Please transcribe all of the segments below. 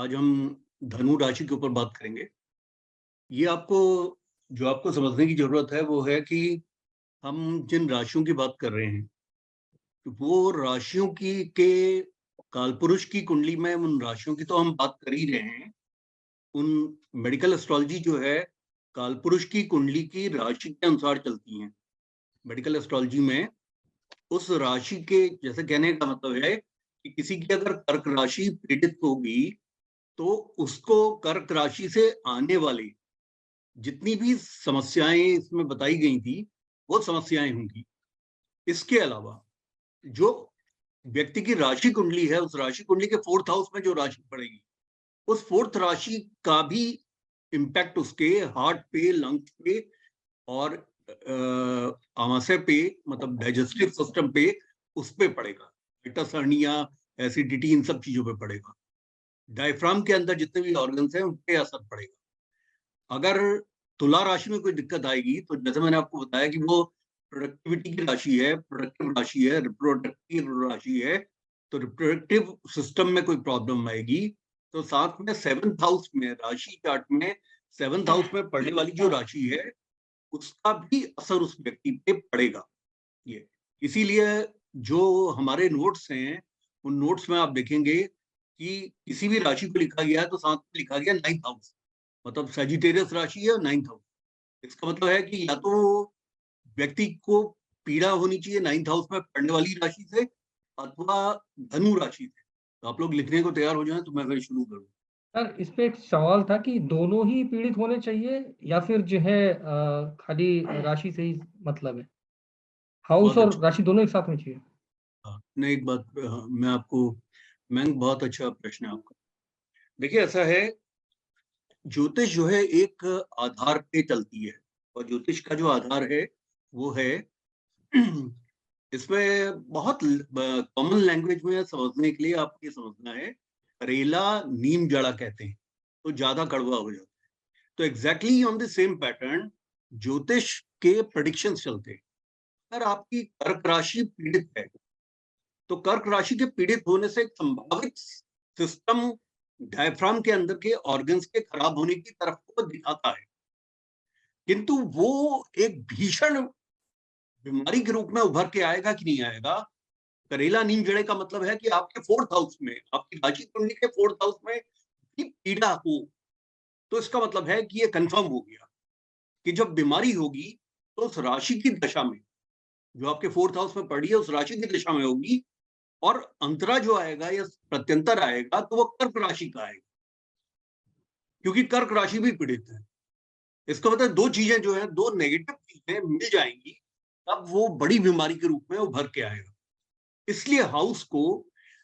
आज हम धनु राशि के ऊपर बात करेंगे। ये आपको जो आपको समझने की ज़रूरत है वो है कि हम जिन राशियों की बात कर रहे हैं, तो वो राशियों की के कालपुरुष की कुंडली में उन राशियों की तो हम बात कर ही रहे हैं। उन मेडिकल एस्ट्रोलॉजी जो है, कालपुरुष की कुंडली की राशि के अनुसार चलती हैं। मेडिकल एस्ट्रोलॉजी में उस राशि के जैसे कहने का मतलब है कि किसी की अगर कर्क राशि पीड़ित होगी, तो उसको कर्क राशि से आने वाली जितनी भी समस्याएं इसमें बताई गई थी, वो समस्याएं होंगी। इसके अलावा जो व्यक्ति की राशि कुंडली है, उस राशि कुंडली के फोर्थ हाउस में जो राशि पड़ेगी, उस फोर्थ राशि का भी इम्पैक्ट उसके हार्ट पे, लंग्स पे और आमाशय पे, मतलब डाइजेस्टिव सिस्टम पे, उस पे पड़ेगा। हर्निया, एसिडिटी, इन सब चीजों पे पड़ेगा। डायफ्राम के अंदर जितने भी ऑर्गन्स हैं, उन पे असर पड़ेगा। अगर तुला राशि में कोई दिक्कत आएगी, तो जैसे मैंने आपको बताया कि वो प्रोडक्टिविटी की राशि है, प्रोडक्टिव राशि है, रिप्रोडक्टिव राशि है, तो रिप्रोडक्टिव सिस्टम में कोई प्रॉब्लम आएगी, तो साथ में सेवंथ हाउस में, राशि चार्ट में सेवंथ हाउस में पड़ने वाली जो राशि है, उसका भी असर उस व्यक्ति पे पड़ेगा। ये इसीलिए जो हमारे नोट्स हैं, उन नोट्स में आप देखेंगे कि किसी भी राशि को लिखा गया है तो साथ में लिखा गया नाइन्थ हाउस, मतलब सजिटेरियस राशि है, नाइन्थ हाउस। इसका मतलब है कि या तो व्यक्ति को पीड़ा होनी चाहिए नाइन्थ हाउस में पढ़ने वाली राशि से, अथवा धनु राशि से। तो आप लोग लिखने को तैयार हो जाएं तो मैं फिर शुरू करूँ। सर, इस पे एक सवाल था कि दोनों ही पीड़ित होने चाहिए या फिर जो है खाली राशि से ही मतलब है? हाउस बहुत और अच्छा। राशि दोनों एक साथ में चाहिए? हाँ, नहीं, एक बात मैं आपको, मैं बहुत अच्छा प्रश्न है आपका। देखिए, ऐसा है, ज्योतिष जो है एक आधार पे चलती है, और ज्योतिष का जो आधार है वो है इसमें बहुत कॉमन लैंग्वेज में समझने के लिए आपको ये समझना है, करेला नीम जड़ा कहते हैं, तो ज्यादा कड़वा हो जाता है। तो exactly on the same pattern ज्योतिष के प्रेडिक्शंस चलते हैं। अगर आपकी कर्क राशि पीड़ित है, तो कर्क राशि के पीड़ित होने से एक संभावित सिस्टम डायफ्राम के अंदर के ऑर्गन्स के खराब होने की तरफ को दिखाता है, किंतु वो एक भीषण बीमारी के रूप में उभर के आएगा कि नहीं आएगा। करेला नीम जड़े का मतलब है कि आपके फोर्थ हाउस में, आपकी राशि कुंडली के फोर्थ हाउस में भी पीड़ा हो, तो इसका मतलब है कि ये कंफर्म हो गया कि जब बीमारी होगी, तो उस राशि की दशा में, जो आपके फोर्थ हाउस में पड़ी है, उस राशि की दशा में होगी। और अंतरा जो आएगा या प्रत्यंतर आएगा, तो वो कर्क राशि का आएगा, क्योंकि कर्क राशि भी पीड़ित है। इसका मतलब दो चीजें जो है, दो नेगेटिव चीजें मिल जाएंगी, तब वो बड़ी बीमारी के रूप में उभर के आएगा। इसलिए हाउस को,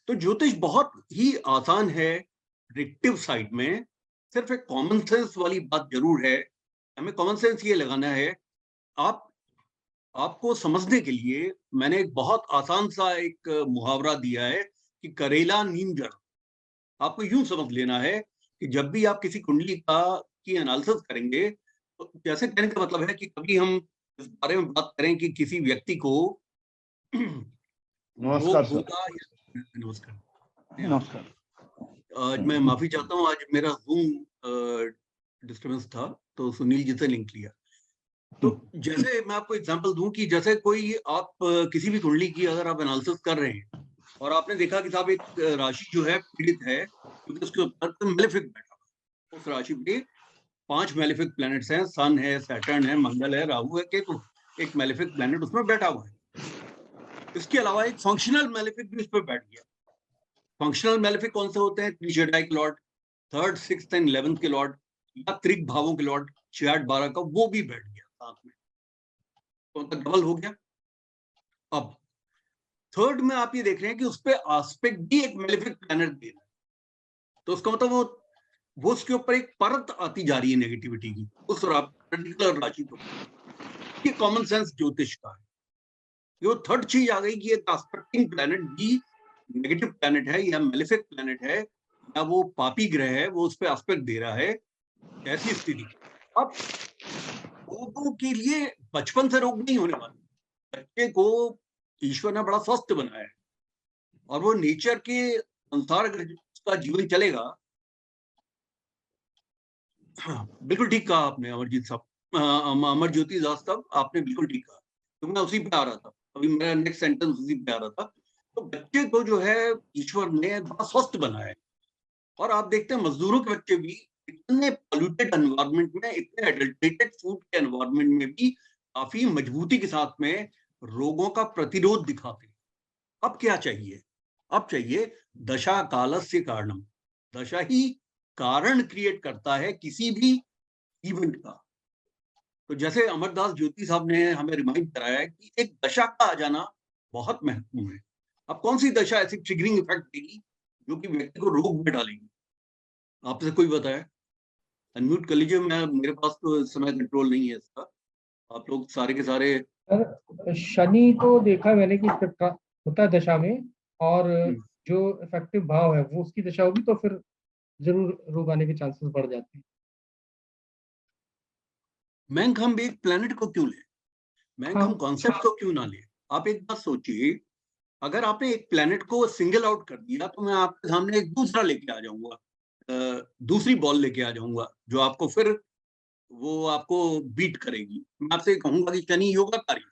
तो ज्योतिष बहुत ही आसान है प्रिडिक्टिव साइड में। सिर्फ एक कॉमन सेंस वाली बात जरूर है, हमें कॉमन सेंस ये लगाना है। आप आपको समझने के लिए मैंने एक बहुत आसान सा एक मुहावरा दिया है कि करेला नीम जड़। आपको यूं समझ लेना है कि जब भी आप किसी कुंडली का की एनालिसिस करेंगे, तो जैसे कहने का मतलब है कि कभी हम इस बारे में बात करें कि किसी व्यक्ति को नमस्कार रोग सर। होगा या, नमस्कार। नमस्कार। आज मैं माफी चाहता हूँ, आज मेरा जूम डिस्टर्बेंस था, तो सुनील जी से लिंक लिया। तो जैसे मैं आपको एग्जांपल दूं कि जैसे कोई आप किसी भी कुंडली की अगर आप एनालिसिस कर रहे हैं, और आपने देखा कि साहब एक राशि जो है पीड़ित है, क्योंकि उसके ऊपर मेलेफिक बैठा हुआ है। उस राशि पे 5 मेलेफिक प्लैनेट्स हैं, सन है, सैटर्न है, मंगल है, राहु है, केतु। एक मेलेफिक प्लैनेट उसमें बैठा हुआ है। इसके अलावा एक फंक्शनल मेलेफिक भी उस पर बैठ गया। फंक्शनल मेलेफिक कौन से होते हैं? त्रिशेडाई के Lord, third, sixth and 11th के लॉर्ड, या त्रिक भावों के लॉर्ड 6, 8, 12 का, वो भी बैठ गया साथ में, तो डबल हो गया। अब थर्ड में आप ये देख रहे हैं कि उस पर आस्पेक्ट भी एक मेलेफिक प्लैनेट दे रहा है, तो उसका मतलब वो उसके ऊपर एक परत आती जा रही है नेगेटिविटी की, उस पर्टिकुलर राशि को। ये कॉमन सेंस ज्योतिष का है। ये वो थर्ड चीज आ गई कि एक आस्पेक्टिंग प्लैनेट भी नेगेटिव प्लैनेट है या मेलेफिक प्लैनेट है, या वो पापी ग्रह है, वो उस पर आस्पेक्ट दे रहा है, ऐसी स्थिति। अब रोगों के लिए बचपन से रोग नहीं होने वाले। बच्चे को ईश्वर ने बड़ा स्वस्थ बनाया है, और वो नेचर के अनुसार अगर उसका जीवन चलेगा, हाँ, बिल्कुल ठीक कहा आपने अमरजीत साहब, अमरज्योति दास साहब, आपने बिल्कुल ठीक कहा। तो मैं उसी पे आ रहा था, अभी मेरा नेक्स्ट सेंटेंस उसी पे आ रहा था। तो बच्चे को जो है ईश्वर ने बड़ा स्वस्थ बनाया है, और आप देखते हैं मजदूरों के बच्चे भी इतने पॉल्यूटेड एनवायरनमेंट में, इतने एडल्ट्रेटेड फूड के एनवायरनमेंट में भी काफी मजबूती के साथ में रोगों का प्रतिरोध दिखाते हैं। अब क्या चाहिए? अब चाहिए दशा कालस्य कारणम। दशा ही कारण क्रिएट करता है किसी भी इवेंट का। तो जैसे अमरदास ज्योति साहब ने हमें रिमाइंड कराया है कि एक दशा का आ जाना बहुत महत्वपूर्ण है। अब कौन सी दशा ऐसी ट्रिगरिंग इफेक्ट देगी जो कि व्यक्ति को रोग में डालेगी? आपसे कोई बताए? अनम्यूट कर लीजिए, मैं, मेरे पास तो इस समय कंट्रोल नहीं है इसका। आप लोग सारे के सारे। शनि को देखा मैंने कि होता है दशा में, और हम्म, जो इफेक्टिव भाव है वो उसकी दशा होगी तो फिर जरूर रोग आने के चांसेस बढ़ जाते हैं। मैंक हम एक प्लेनेट को क्यों ले? मैंक हम हाँ, कॉन्सेप्ट को क्यों ना ले? आप एक बात सोचिए, अगर आपने एक प्लेनेट को सिंगल आउट कर दिया तो मैं आपके सामने एक दूसरा लेके आ जाऊंगा, दूसरी बॉल लेके आ जाऊंगा जो आपको फिर वो आपको बीट करेगी। मैं आपसे कहूंगा कि शनि योगाकारी,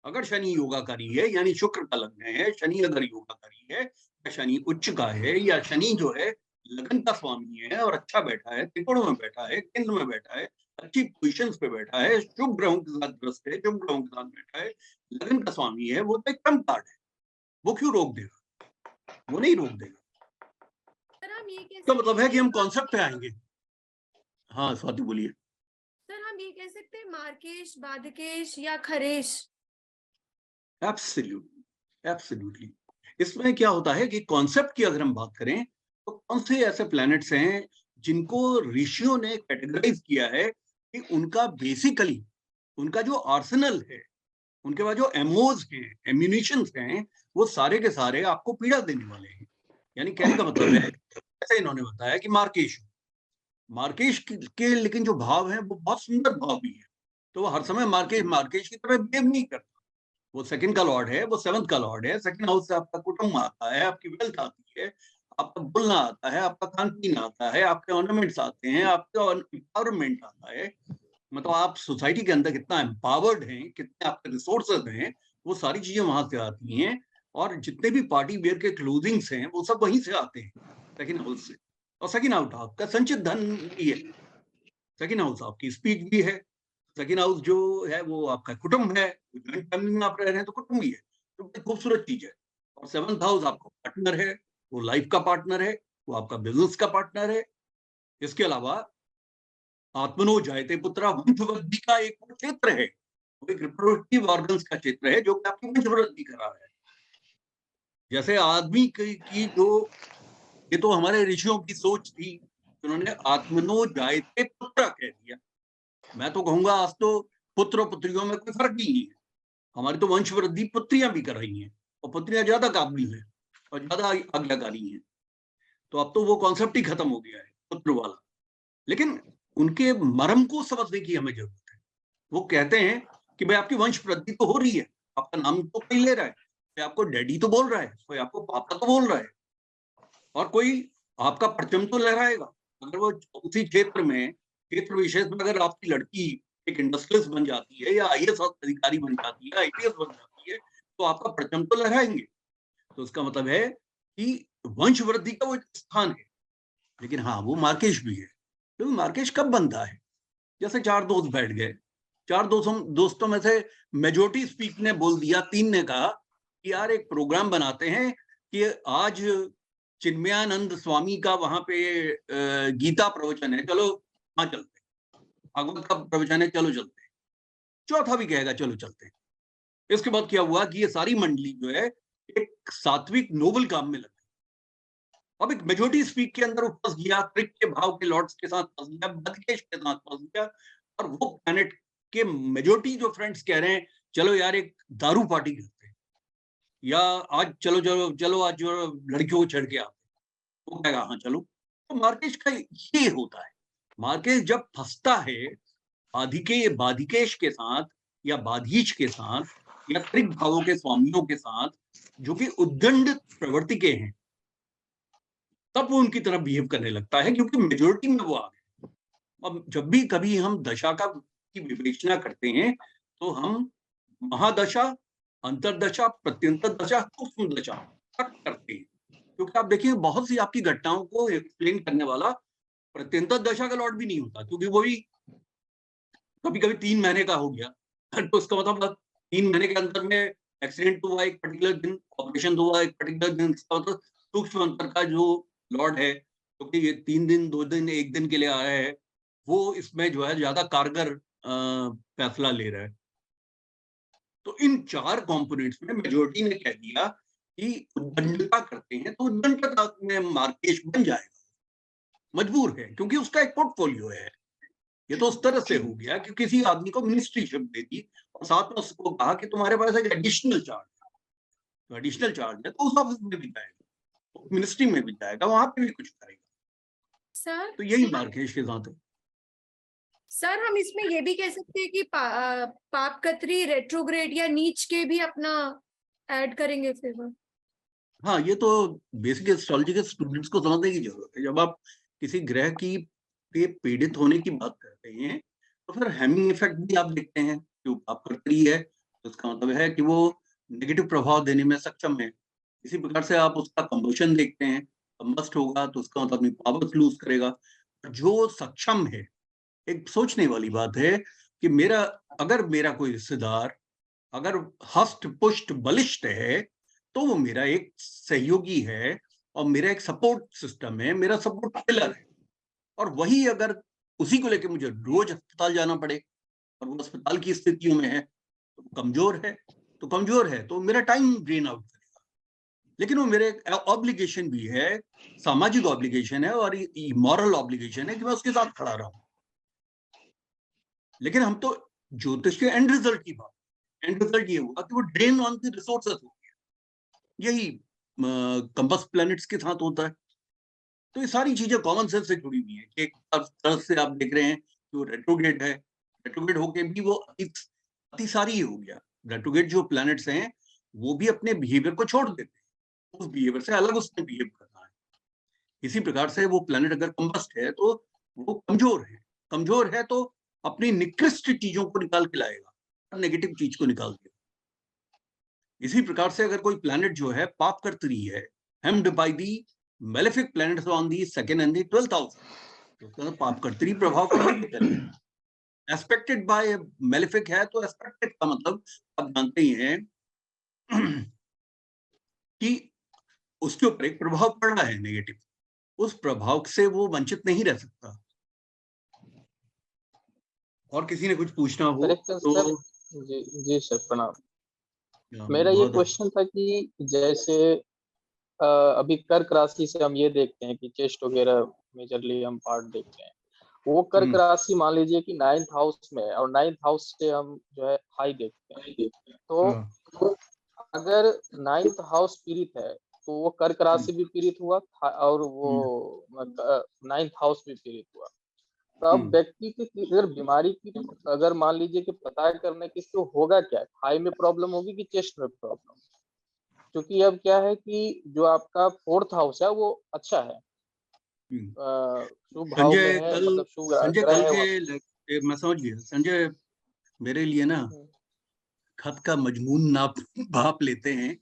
अगर शनि योगाकारी है यानी शुक्र का लग्न है, शनि अगर योगाकारी है या शनि उच्च का है या शनि जो है लगन का स्वामी है और अच्छा बैठा है, त्रिकोण में बैठा है, केंद्र में बैठा है, अच्छी पोजिशन पे बैठा है, शुभ ग्रहों के साथ ग्रस्त है, शुभ ग्रहों के साथ बैठा है, लगन का स्वामी है, वो तो एक ट्रम्प कार्ड है। वो क्यों रोक देगा? वो नहीं रोक देगा। सर हम ये कह तो सकते मतलब है कि हैं हम कॉन्सेप्ट पे आएंगे। हाँ स्वाति बोलिए। सर हम ये कह सकते हैं मार्केश, बादकेश या खरेश। Absolutely, absolutely. इसमें क्या होता है कि कॉन्सेप्ट की अगर हम बात करें तो कौन से ऐसे प्लैनेट्स हैं जिनको ऋषियों ने कैटेगराइज किया है कि उनका बेसिकली उनका जो आर्सेनल है, उनके पास जो एमओज हैं, एम्यूनिशंस हैं, वो सारे के सारे आपको पीड़ा देने वाले हैं। यानी कहने का मतलब है, जैसे इन्होंने बताया कि मार्केश, मार्केश के लेकिन जो भाव है वो बहुत सुंदर भाव भी है, तो वो हर समय मार्केश मार्केश की तरह बिहेव नहीं करता। वो सेकंड का लॉर्ड है, वो सेवंथ का लॉर्ड है। सेकंड हाउस से आपका कुटुंब आता है, आपकी वेल्थ आती है, आपका बोलना आता है, आपका खान पीन आता है, आपके ऑर्नामेंट्स आते हैं, आपका एम्पावरमेंट आता है। मतलब आप सोसाइटी के अंदर कितना एम्पावर्ड हैं, कितने आपके रिसोर्सेज हैं, वो सारी चीजें वहां से आती हैं। और जितने भी पार्टी वेयर के क्लोथिंग्स हैं वो सब वहीं से आते हैं, सेकंड हाउस से। और सेकंड हाउस आपका संचित धन भी है, सेकंड हाउस आपकी स्पीच भी है, सेकंड हाउस जो है वो आपका कुटुंब है, जॉइंट फैमिली में आप रह रहे हैं तो कुटुंब ही है, तो बड़ी खूबसूरत चीज है। और सेवंथ हाउस आपका पार्टनर है, वो लाइफ का पार्टनर है, वो आपका बिजनेस का पार्टनर है। इसके अलावा आत्मनो जायते पुत्रा, वंशवृद्धि का एक क्षेत्र है, वो एक रिप्रोडक्टिव ऑर्गन्स का क्षेत्र है जो कि आपकी वंशवृद्धि कर रहा है। जैसे आदमी की जो, ये तो हमारे ऋषियों की सोच थी, उन्होंने आत्मनो जायते पुत्र कह दिया। मैं तो कहूंगा आज तो पुत्र और पुत्रियों में कोई फर्क ही नहीं है। हमारी तो वंशवृद्धि पुत्रियां भी कर रही हैं, और पुत्रियां ज्यादा काबिल है और ज्यादा आज्ञाकारी हैं। तो अब तो वो कॉन्सेप्ट ही खत्म हो गया है पुत्र वाला। लेकिन उनके मर्म को समझने की हमें जरूरत है। वो कहते हैं कि भाई आपकी वंश वृद्धि तो हो रही है, आपका नाम तो कोई ले रहा है, कोई आपको डैडी तो बोल रहा है, कोई आपको पापा तो बोल रहा है, और कोई आपका परचम तो लहराएगा। अगर वो उसी क्षेत्र में, क्षेत्र विशेष में अगर आपकी लड़की एक इंडस्ट्रियलिस्ट बन जाती है या आईएएस अधिकारी बन जाती है, आईपीएस बन जाती है, तो आपका परचम तो लहराएंगे। तो उसका मतलब है कि वंश वृद्धि का वो स्थान है। लेकिन हाँ, वो मार्केश भी है। क्योंकि मार्केश कब बनता है? जैसे चार दोस्त बैठ गए, चार दोस्तों में से मेजोरिटी स्पीक ने बोल दिया, तीन ने कहा कि यार एक प्रोग्राम बनाते हैं कि आज चिन्मयानंद स्वामी का वहां पे गीता प्रवचन है, चलो वहां चलते हैं, भागवत का प्रवचन है, चलो चलते हैं। चौथा भी कहेगा चलो चलते हैं। इसके बाद क्या हुआ कि ये सारी मंडली जो है एक सात्विक नोबल काम में लगी। अब एक मेजोरिटी स्पीक के अंदर वो फंस गया, त्रिक के भाव के लॉर्ड्स के साथ फंस गया, बदकेश के साथ फंस गया, और वो प्लैनेट के मेजोरिटी जो फ्रेंड्स कह रहे हैं चलो यार एक दारू पार्टी करते हैं, या आज चलो चलो चलो आज जो लड़कियों को छेड़ के आते हैं, वो कहेगा हाँ चलो। तो मार्केश का ये होता है, मार्केश जब फंसता है बाधिकेश के साथ या बाधीश के साथ या त्रिक भावों के स्वामियों के साथ जो कि उद्दंड प्रवृत्ति के हैं, तब वो उनकी तरफ बिहेव करने लगता है, क्योंकि मेजोरिटी में वो आ गए। अब जब भी कभी हम दशा की विवेचना करते हैं तो हम महादशा, अंतरदशा, प्रत्यंतर दशा, सूक्ष्म दशा तक करते हैं, क्योंकि आप देखिए बहुत सी आपकी घटनाओं को एक्सप्लेन करने वाला प्रत्यंतर दशा का लॉट भी नहीं होता, क्योंकि वो भी कभी कभी 3 महीने का हो गया तो उसका मतलब 3 महीने के अंदर में एक्सीडेंट हुआ एक पर्टिकुलर दिन, ऑपरेशन हुआ एक पर्टिकुलर दिन, इसका मतलब सूक्ष्म अंतर का जो लॉर्ड है, क्योंकि ये 3 दिन 2 दिन 1 दिन के लिए आया है, वो इसमें जो है ज्यादा कारगर फैसला ले रहा है। तो इन 4 कंपोनेंट्स में मेजोरिटी ने कह दिया कि उद्दंडता करते हैं तो उद्दंडता में मार्केश बन जाएगा, मजबूर है, क्योंकि उसका एक पोर्टफोलियो है। ये तो उस तरह से हो गया कि किसी आदमी को मिनिस्ट्री शिप दे दी और साथ में उसको कहा कि तुम्हारे पास एक एडिशनल चार्ज है, तो एडिशनल चार्ज है तो उस ऑफिस में भी जाएगा, मिनिस्ट्री में भी जाएगा, वहां पे भी कुछ करेगा। सर तो यही मार्केश के साथ है। सर हम इसमें ये भी कह सकते हैं कि पापकत्री रेट्रोग्रेड या नीच के भी अपना ऐड करेंगे फिर वो। हाँ, ये तो बेसिक एस्ट्रोलॉजी के स्टूडेंट्स को समझने की जरूरत है। जब आप किसी ग्रह की पे पीड़ित होने की बात करते हैं तो फिर हैमिंग इफेक्ट भी आप देखते हैं, जो पापकत्री है तो उसका मतलब है कि वो नेगेटिव प्रभाव देने में सक्षम है। इसी प्रकार से आप उसका कंबशन देखते हैं, कंबस्ट होगा तो उसका मतलब अपनी पावर्स लूज करेगा। जो सक्षम है, एक सोचने वाली बात है कि अगर मेरा कोई रिश्तेदार अगर हष्ट पुष्ट बलिष्ठ है तो वो मेरा एक सहयोगी है और मेरा एक सपोर्ट सिस्टम है, मेरा सपोर्ट पिलर है। और वही अगर उसी को लेकर मुझे रोज अस्पताल जाना पड़े और वो अस्पताल की स्थितियों में है तो कमजोर है तो मेरा टाइम ड्रेन आउट करेगा। लेकिन वो मेरे ऑब्लिगेशन भी है, सामाजिक ऑब्लिगेशन है और मॉरल ऑब्लिगेशन है कि मैं उसके साथ खड़ा रहूं। लेकिन हम तो ज्योतिष के एंड रिजल्ट की बात, एंड रिजल्ट ये हुआ कि वो ड्रेन ऑन द रिसोर्सेस हो गया। यही कंबस प्लैनेट्स के साथ होता है। तो ये सारी चीजें कॉमन सेंस से जुड़ी हुई है कि एक तरह से आप देख रहे हैं कि वो रेट्रोग्रेड है, रेट्रोग्रेड होके भी वो अतिसारी हो गया। रेट्रोग्रेड जो प्लैनेट्स हैं वो भी अपने बिहेवियर को छोड़ देते हैं, उस बिहेवियर से अलग उसने बिहेव करना है। इसी प्रकार से वो प्लैनेट अगर कंबस्ट है तो वो कमजोर है तो अपनी निकृष्ट चीजों को निकाल के लाएगा, नेगेटिव चीज को निकाल देगा। इसी प्रकार से अगर कोई प्लैनेट जो है पापकर्त्री है, hemmed by the malefic planets on the second and the 12th house, तो उसका पापकर्त्री प्रभाव का एस्पेक्टेड बाय मेलेफिक है तो एस्पेक्टेड का मतलब आप जानते ही हैं कि उसके ऊपर एक प्रभाव पड़ रहा है नेगेटिव, उस प्रभाव से वो वंचित नहीं रह सकता। और किसी ने कुछ पूछना हो तो जी सर प्रणाम। मेरा ये क्वेश्चन था कि जैसे अभी कर्क राशि से हम ये देखते हैं कि चेस्ट वगैरह मेजरली हम पार्ट देखते हैं, वो कर्क राशि मान लीजिए कि 9th हाउस में है और 9th हाउस से हम जो है हाई देखते हैं, तो अगर 9th हाउस पीड़ित है तो वो कर्क राशि भी पीड़ित हुआ और वो 9th हाउस भी पीड़ित हुआ। तो अब व्यक्ति की अगर बीमारी की अगर मान लीजिए कि पता करने की तो होगा क्या, हाई में प्रॉब्लम होगी कि चेस्ट में प्रॉब्लम, क्योंकि अब क्या है कि जो आपका 4th हाउस है वो अच्छा है, शुभ भाव में है, मतलब शुभ ग्रह है। मैं समझ गया संजय, मेरे लिए ना खत का मजमून नाप भाप लेते हैं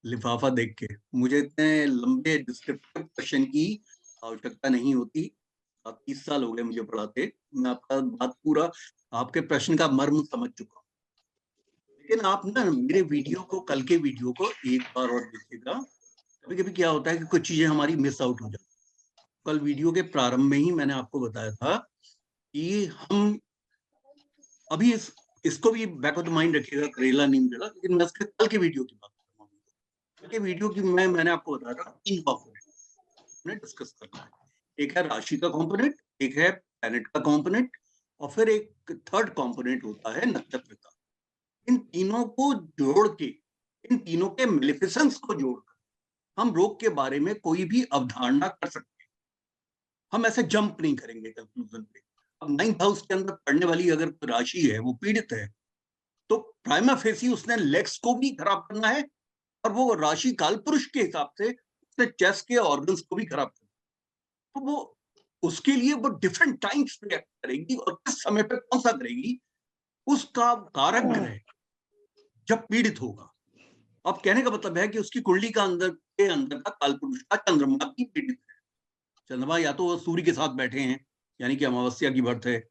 लिफाफा देख के, मुझे इतने लंबे डिस्क्रिप्टिव क्वेश्चन की आवश्यकता नहीं होती। अब 30 साल हो गए मुझे पढ़ाते, मैं आपका बात पूरा आपके प्रश्न का मर्म समझ चुका हूँ। लेकिन आप ना मेरे वीडियो को, कल के वीडियो को एक बार और देखिएगा। कभी कभी क्या होता है कि कुछ चीजें हमारी मिस आउट हो जाती। कल वीडियो के प्रारंभ में ही मैंने आपको बताया था कि हम अभी इसको भी बैक ऑफ द माइंड रखिएगा, करेला नीम जड़ा, लेकिन मैं इसके कल के वीडियो की बात कर रहा हूँ। कल के वीडियो की मैंने आपको बताया था 3 कंपोनेंट डिस्कस करना है। एक है राशि का कंपोनेंट, एक है प्लैनेट का कंपोनेंट और फिर एक थर्ड कंपोनेंट होता है नक्षत्र का। इन तीनों को जोड़ के, इन तीनों के मेलिफिसेंस को जोड़कर हम रोग के बारे में कोई भी अवधारणा कर सकते हैं। हम ऐसे जंप नहीं करेंगे कंक्लूजन पे। अब 9th हाउस के अंदर पढ़ने वाली अगर राशि है वो पीड़ित है तो प्राइमा फेसी उसने लेग्स को भी खराब करना है और वो राशि काल पुरुष के हिसाब से उसने चेस्ट के ऑर्गन्स को भी खराब करना है। तो वो उसके लिए वो डिफरेंट टाइम्स पे एक्ट करेगी और किस समय पे कौन सा करेगी, उसका कारक ग्रह जब पीड़ित होगा। अब कहने का मतलब है कि उसकी कुंडली का अंदर का कालपुरुष का चंद्रमा भी पीड़ित है। चंद्रमा या तो सूर्य के साथ बैठे हैं, यानी कि अमावस्या की वर्त है,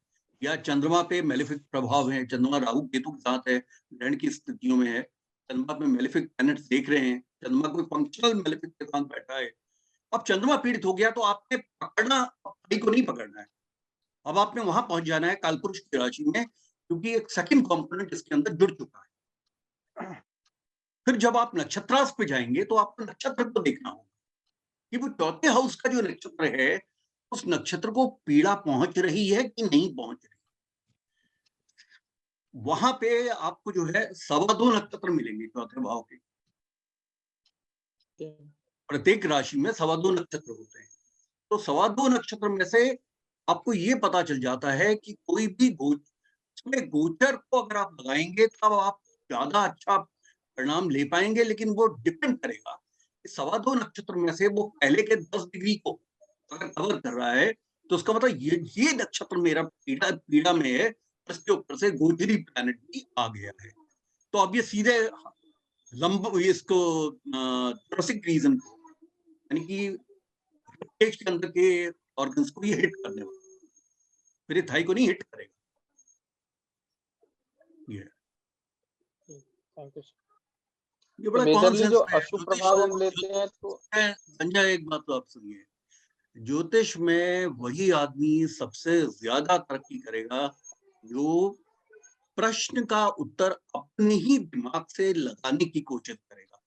या चंद्रमा पे मेलेफिक प्रभाव है, चंद्रमा राहु केतु के साथ है, ग्रहण की स्थितियों में है, चंद्रमा पे मेलेफिक प्लैनेट्स देख रहे हैं, चंद्रमा कोई फंक्शनल मेलेफिक के साथ बैठा है। अब चंद्रमा पीड़ित हो गया तो आपने पकड़ना भाई को नहीं पकड़ना है, अब आपने वहां पहुंच जाना है कालपुरुष की राशि में, क्योंकि एक सेकंड कंपोनेंट इसके अंदर जुड़ चुका है। फिर जब आप नक्षत्रांश पे जाएंगे तो आपको नक्षत्र को देखना होगा कि वो चौथे हाउस का जो नक्षत्र है उस नक्षत्र को पीड़ा पहुंच रही है कि नहीं पहुंच रही। वहां पे आपको जो है 2.25 नक्षत्र मिलेंगे चौथे भाव के। प्रत्येक राशि में 2.25 नक्षत्र होते हैं। तो 2.25 नक्षत्र में से आपको ये पता चल जाता है कि कोई भी गोचर को अगर आप लगाएंगे तब आप ज्यादा अच्छा परिणाम ले पाएंगे, लेकिन वो डिपेंड करेगा कि 2.25 नक्षत्र में से वो पहले के 10 डिग्री को अगर कवर कर रहा है तो उसका मतलब ये नक्षत्र मेरा पीड़ा में है, इसके ऊपर से गोचरी प्लैनेट भी आ गया है। तो अब ये सीधे इसको रीजन को, यानी कि के अंदर के ऑर्गन्स को ये हिट करने वाला, फिर थाई को नहीं हिट करेगा। ये बड़ा कॉमन सेंस जो अशुभ प्रभाव हम लेते हैं तो संजय एक बात तो आप सुनिए, ज्योतिष में वही आदमी सबसे ज्यादा तरक्की करेगा जो प्रश्न का उत्तर अपने ही दिमाग से लगाने की कोशिश करेगा,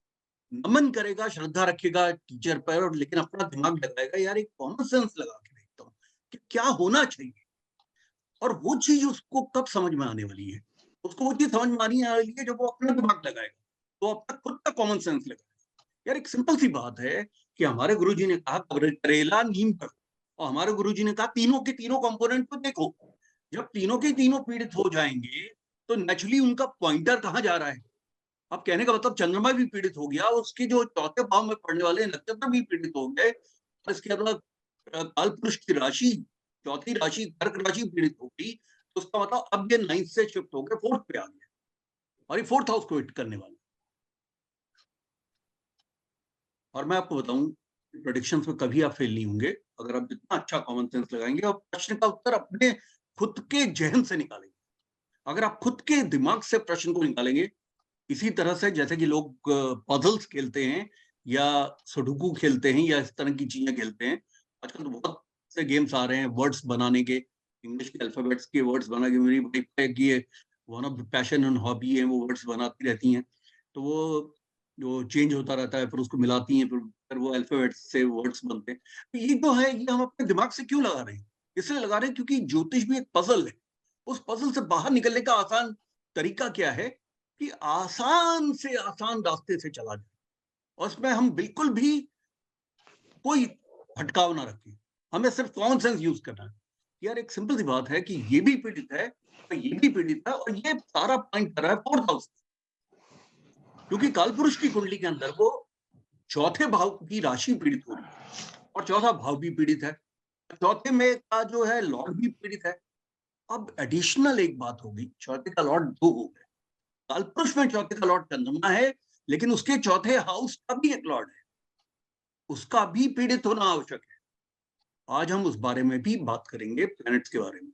नमन करेगा, श्रद्धा रखेगा टीचर पर, और लेकिन अपना दिमाग लगाएगा, यार एक कॉमन सेंस लगा के देखता हूँ कि क्या होना चाहिए। और वो चीज उसको कब समझ में आने वाली है, उसको वो चीज समझ में आने वाली है जब वो अपना दिमाग लगाएगा, तो अपना खुद का कॉमन सेंस लगाएगा। यार एक सिंपल सी बात है कि हमारे गुरुजी ने कहा करेला नीम पर, और हमारे गुरुजी ने कहा तीनों के तीनों कंपोनेंट को देखो। जब तीनों के तीनों पीड़ित हो जाएंगे तो नेचुरली उनका पॉइंटर कहाँ जा रहा है। अब कहने का मतलब चंद्रमा भी पीड़ित हो गया, उसके जो चौथे भाव में पड़ने वाले नक्षत्र भी पीड़ित हो गए, और इसके अलावा कालपुरुष की राशि, चौथी राशि कर्क राशि पीड़ित होगी, तो उसका मतलब अब ये 9th से शिफ्ट होकर 4th पे आ गया, और ये 4th हाउस को हिट करने वाला। और मैं आपको बताऊं, प्रेडिक्शंस में कभी आप फेल नहीं होंगे अगर आप जितना अच्छा कॉमन सेंस लगाएंगे और प्रश्न का उत्तर अपने खुद के जहन से निकालेंगे। अगर आप खुद के दिमाग से प्रश्न को निकालेंगे, इसी तरह से जैसे कि लोग पजल्स खेलते हैं या सुडोकू खेलते हैं या इस तरह की चीजें खेलते हैं, आजकल तो बहुत से गेम्स आ रहे हैं वर्ड्स बनाने के, इंग्लिश के अल्फाबेट्स के वर्ड्स बना के, मेरी वाइफ की one of passion and hobby है, वो वर्ड्स बनाती रहती हैं, तो वो जो चेंज होता रहता है, फिर उसको मिलाती हैं, फिर वो अल्फाबेट्स से वर्ड्स बनते हैं। तो ये जो है, ये हम अपने दिमाग से क्यों लगा रहे हैं? इसलिए लगा रहे हैं क्योंकि ज्योतिष भी एक पजल है। उस पजल से बाहर निकलने का आसान तरीका क्या है कि आसान से आसान रास्ते से चला जाए, और उसमें हम बिल्कुल भी कोई भटकाव ना रखें, हमें सिर्फ कॉमन सेंस यूज करना है। यार एक सिंपल सी बात है कि ये भी पीड़ित है, तो ये भी पीड़ित है, और ये सारा पॉइंट कर रहा है 4th हाउस, क्योंकि कालपुरुष की कुंडली के अंदर वो चौथे भाव की राशि पीड़ित हो रही है, और चौथा भाव भी पीड़ित है, चौथे में का जो है लॉर्ड भी पीड़ित है। अब एडिशनल एक बात होगी, चौथे का लॉर्ड 2 हो गए, कालपुरुष में चौथे का लॉर्ड चंद्रमा है, लेकिन उसके चौथे हाउस का भी एक लॉर्ड है, उसका भी पीड़ित होना आवश्यक है। आज हम उस बारे में भी बात करेंगे, प्लैनेट्स के बारे में।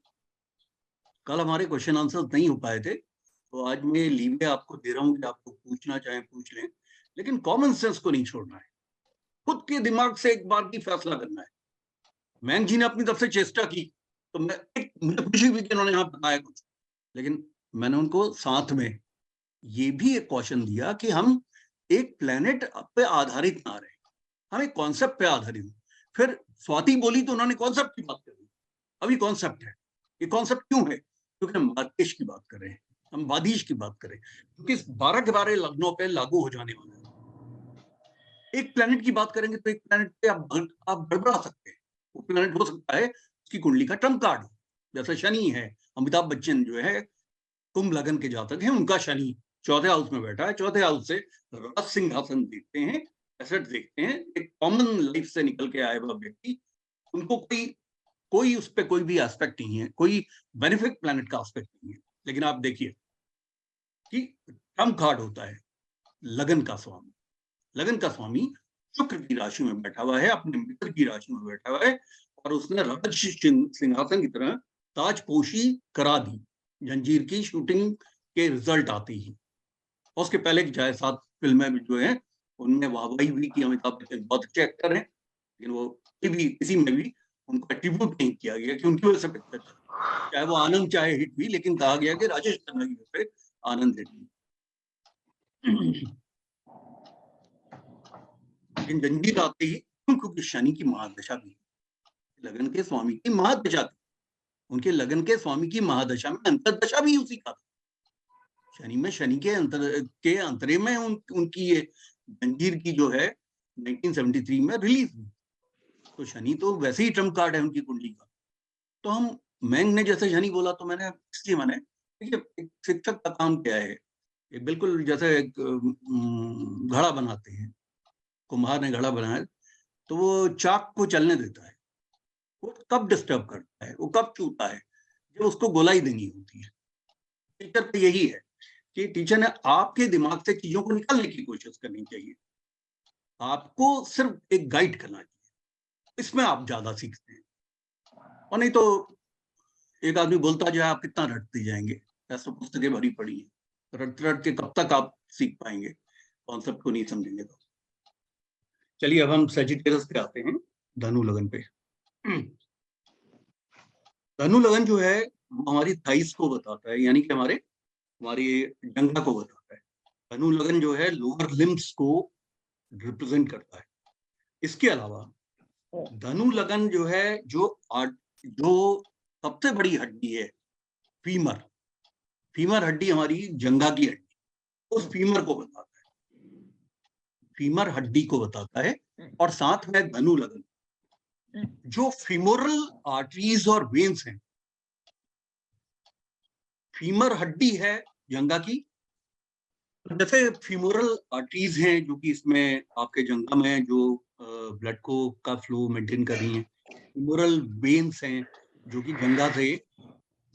कल हमारे क्वेश्चन आंसर नहीं हो पाए थे, तो आज मैं लीवे आपको दे रहा हूं कि आपको पूछना चाहे पूछ लें, लेकिन कॉमन सेंस को नहीं छोड़ना है, खुद के दिमाग से एक बार की फैसला करना है। मैंग जी ने अपनी तरफ से चेष्टा की, तो मुझे खुशी हुई कि उन्होंने यहाँ बताया कुछ, लेकिन मैंने उनको साथ में ये भी एक क्वेश्चन दिया कि हम एक प्लेनेट पे आधारित ना रहे, हम एक कॉन्सेप्ट पे आधारित। फिर स्वाति बोली तो उन्होंने कॉन्सेप्ट की बात कर दी, अभी कॉन्सेप्ट है। ये कॉन्सेप्ट क्यों है? क्योंकि हम मार्केश की बात कर रहे हैं, हम बादिश की बात करें, क्योंकि 12 के 12 लग्नों पे लागू हो जाने वाला है। एक प्लेनेट की बात करेंगे तो एक प्लेनेट पे आप गड़बड़ा सकते हैं। वो प्लेनेट हो सकता है उसकी कुंडली का ट्रम्प कार्ड, जैसे शनि है। अमिताभ बच्चन जो है कुंभ लगन के जातक हैं, उनका शनि चौथे हाउस में बैठा है, चौथे हाउस से राज सिंहासन देखते हैं, एसेट देखते हैं। एक कॉमन लाइफ से निकल के आए हुआ व्यक्ति, उनको कोई कोई उस पर कोई भी एस्पेक्ट नहीं है, कोई बेनिफिक प्लैनेट का एस्पेक्ट नहीं है। लेकिन आप देखिए कि ट्रम्प कार्ड होता है लगन का स्वामी। लगन का स्वामी शुक्र की राशि में बैठा हुआ है, अपने मित्र की राशि में बैठा हुआ है, और उसने राज सिंहासन की तरह ताजपोशी करा दी जंजीर की शूटिंग के रिजल्ट आते ही। उसके पहले की चाहे 7 फिल्में जो है उनमें वाहवाही भी की, अमिताभ बच्चन बहुत अच्छे एक्टर हैं, लेकिन वो किसी में भी उनको एट्रीब्यूट नहीं किया गया कि उनकी वजह से पिक्चर चला। चाहे वो आनंद चाहे हिट हुई, लेकिन कहा गया कि राजेश खन्ना की वजह से आनंद हिट हुई। लेकिन जंजीर आते ही क्योंकि शनि की महादशा भी, लगन के स्वामी की महादशा थी, उनके लगन के स्वामी की महादशा में अंतरदशा भी उसी का था। शनि में, शनि के अंतरे में उनकी ये जंजीर की जो है 1973 में रिलीज हुई। तो शनि तो वैसे ही ट्रम्प कार्ड है उनकी कुंडली का। तो हम मैंग ने जैसे शनि बोला तो मैंने इसलिए माने, देखिए एक शिक्षक का काम क्या है, एक बिल्कुल जैसे एक घड़ा बनाते हैं, कुम्हार ने घड़ा बनाया तो वो चाक को चलने देता है, वो कब डिस्टर्ब करता है, वो कब छूता है, जब उसको गोलाई देनी होती है। टीचर का यही है कि टीचर ने आपके दिमाग से चीजों को निकालने की कोशिश करनी चाहिए, आपको सिर्फ एक गाइड करना चाहिए, इसमें आप ज्यादा सीखते हैं। और नहीं तो एक आदमी बोलता जाए आप कितना रटते जाएंगे, ऐसा पुस्तकें भरी पड़ी है, रट रट के कब तक आप सीख पाएंगे, कॉन्सेप्ट को नहीं समझेंगे तो। चलिए अब हम सजिटेरियस पे आते हैं, धनु लगन पे। धनु लगन जो है वो हमारी थाइस को बताता है, यानी कि हमारी जंघा को बताता है। धनु लगन जो है लोअर लिम्स को रिप्रेजेंट करता है। इसके अलावा धनु लगन जो है जो सबसे बड़ी हड्डी है फीमर, फीमर हड्डी हमारी जंघा की हड्डी, उस फीमर को बताता है, फीमर हड्डी को बताता है। और साथ में धनु लगन जो फीमोरल आर्टरीज और वेन्स हैं, फीमर हड्डी है जंघा की, जैसे फीमोरल आर्टरीज हैं जो कि इसमें आपके जंघा में जो ब्लड को का फ्लो मेंटेन कर रही हैं, फीमोरल वेन्स हैं जो कि जंघा से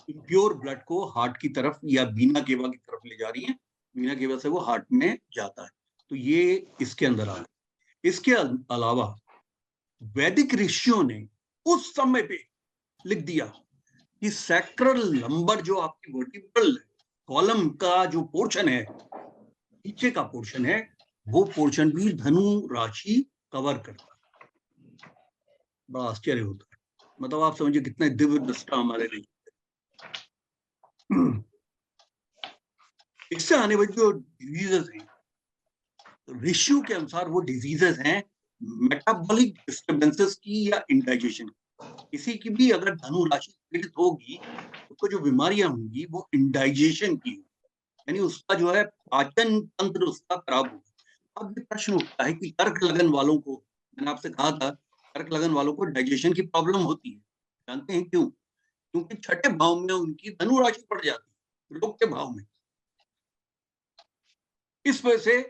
इम्प्योर ब्लड को हार्ट की तरफ या बीना केवा की तरफ ले जा रही हैं, बीना केवा से वो हार्ट में जाता है। तो ये इसके अंदर आ गया। इसके अलावा वैदिक ऋषियों ने उस समय पे लिख दिया कि सैक्रल लंबर जो आपकी वर्टिब्रल कॉलम का जो पोर्शन है, नीचे का पोर्शन है, वो पोर्शन भी धनु राशि कवर करता है। बड़ा आश्चर्य होता है, मतलब आप समझिए कितने दिव्य दृष्टा हमारे लिए। इससे आने वाली जो डिजीजेस हैं, ऋषियों के अनुसार वो डिजीजेस हैं मेटाबॉलिक डिस्टर्बेंसेस की या इंडाइजेशन की। किसी की भी अगर धनु राशि पीड़ित होगी, उसको जो बीमारियां होंगी वो इंडाइजेशन की, यानी उसका जो है पाचन तंत्र उसका खराब होगा। अब ये प्रश्न उठता है कि कर्क लगन वालों को, मैंने आपसे कहा था कर्क लगन वालों को डाइजेशन की प्रॉब्लम होती है, जानते हैं क्यों? क्योंकि छठे भाव में उनकी धनु राशि पड़ जाती है, रोग के भाव में। इस वजह से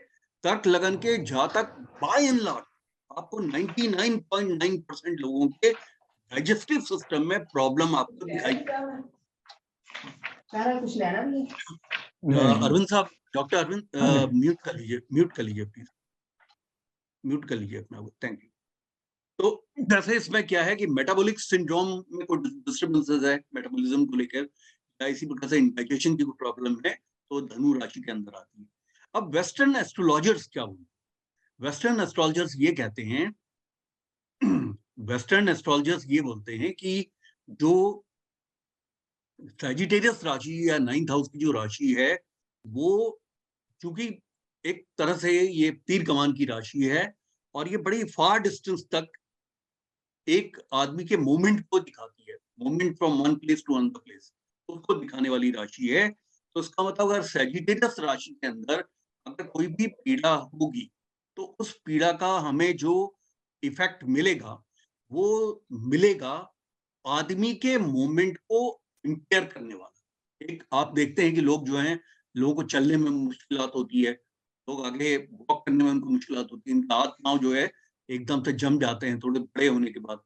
कर्क लगन के जातक बाय एंड लार्ज आपको 99.9% लोगों के डाइजेस्टिव सिस्टम में प्रॉब्लम आपको दिखाई कुछ लेना भी है। अरविंद साहब, डॉक्टर अरविंद म्यूट कर लीजिए प्लीज, म्यूट कर लीजिए अपना वो, थैंक यू। तो जैसे इसमें क्या है कि मेटाबॉलिक सिंड्रोम में कोई डिस्टर्बेंसेस है मेटाबॉलिज्म को लेकर, या इसी प्रकार से इंडाइजेशन की कोई प्रॉब्लम है, तो धनु राशि के अंदर आती है। अब वेस्टर्न एस्ट्रोलॉजर्स क्या बोलते हैं? वेस्टर्न एस्ट्रोलॉजर्स ये कहते हैं, वेस्टर्न एस्ट्रोलॉजर्स ये बोलते हैं कि जो सैजिटेरियस राशि या 9th हाउस की जो राशि है, वो चूंकि एक तरह से ये तीर कमान की राशि है और ये बड़ी फार डिस्टेंस तक एक आदमी के मूवमेंट को दिखाती है, movement from one place to another place, उसको दिखाने वाली राशि है। तो इसका मतलब अगर सैजिटेरियस राशि के अंदर अगर कोई भी पीड़ा होगी तो उस पीड़ा का हमें जो इफेक्ट मिलेगा वो मिलेगा आदमी के मूवमेंट को इंपेयर करने वाला। एक आप देखते हैं कि लोग जो हैं, लोगों को चलने में मुश्किलात होती है, लोग आगे वॉक करने में उनको मुश्किलात होती है, इनका हाथ पांव जो है एकदम से जम जाते हैं थोड़े बड़े होने के बाद।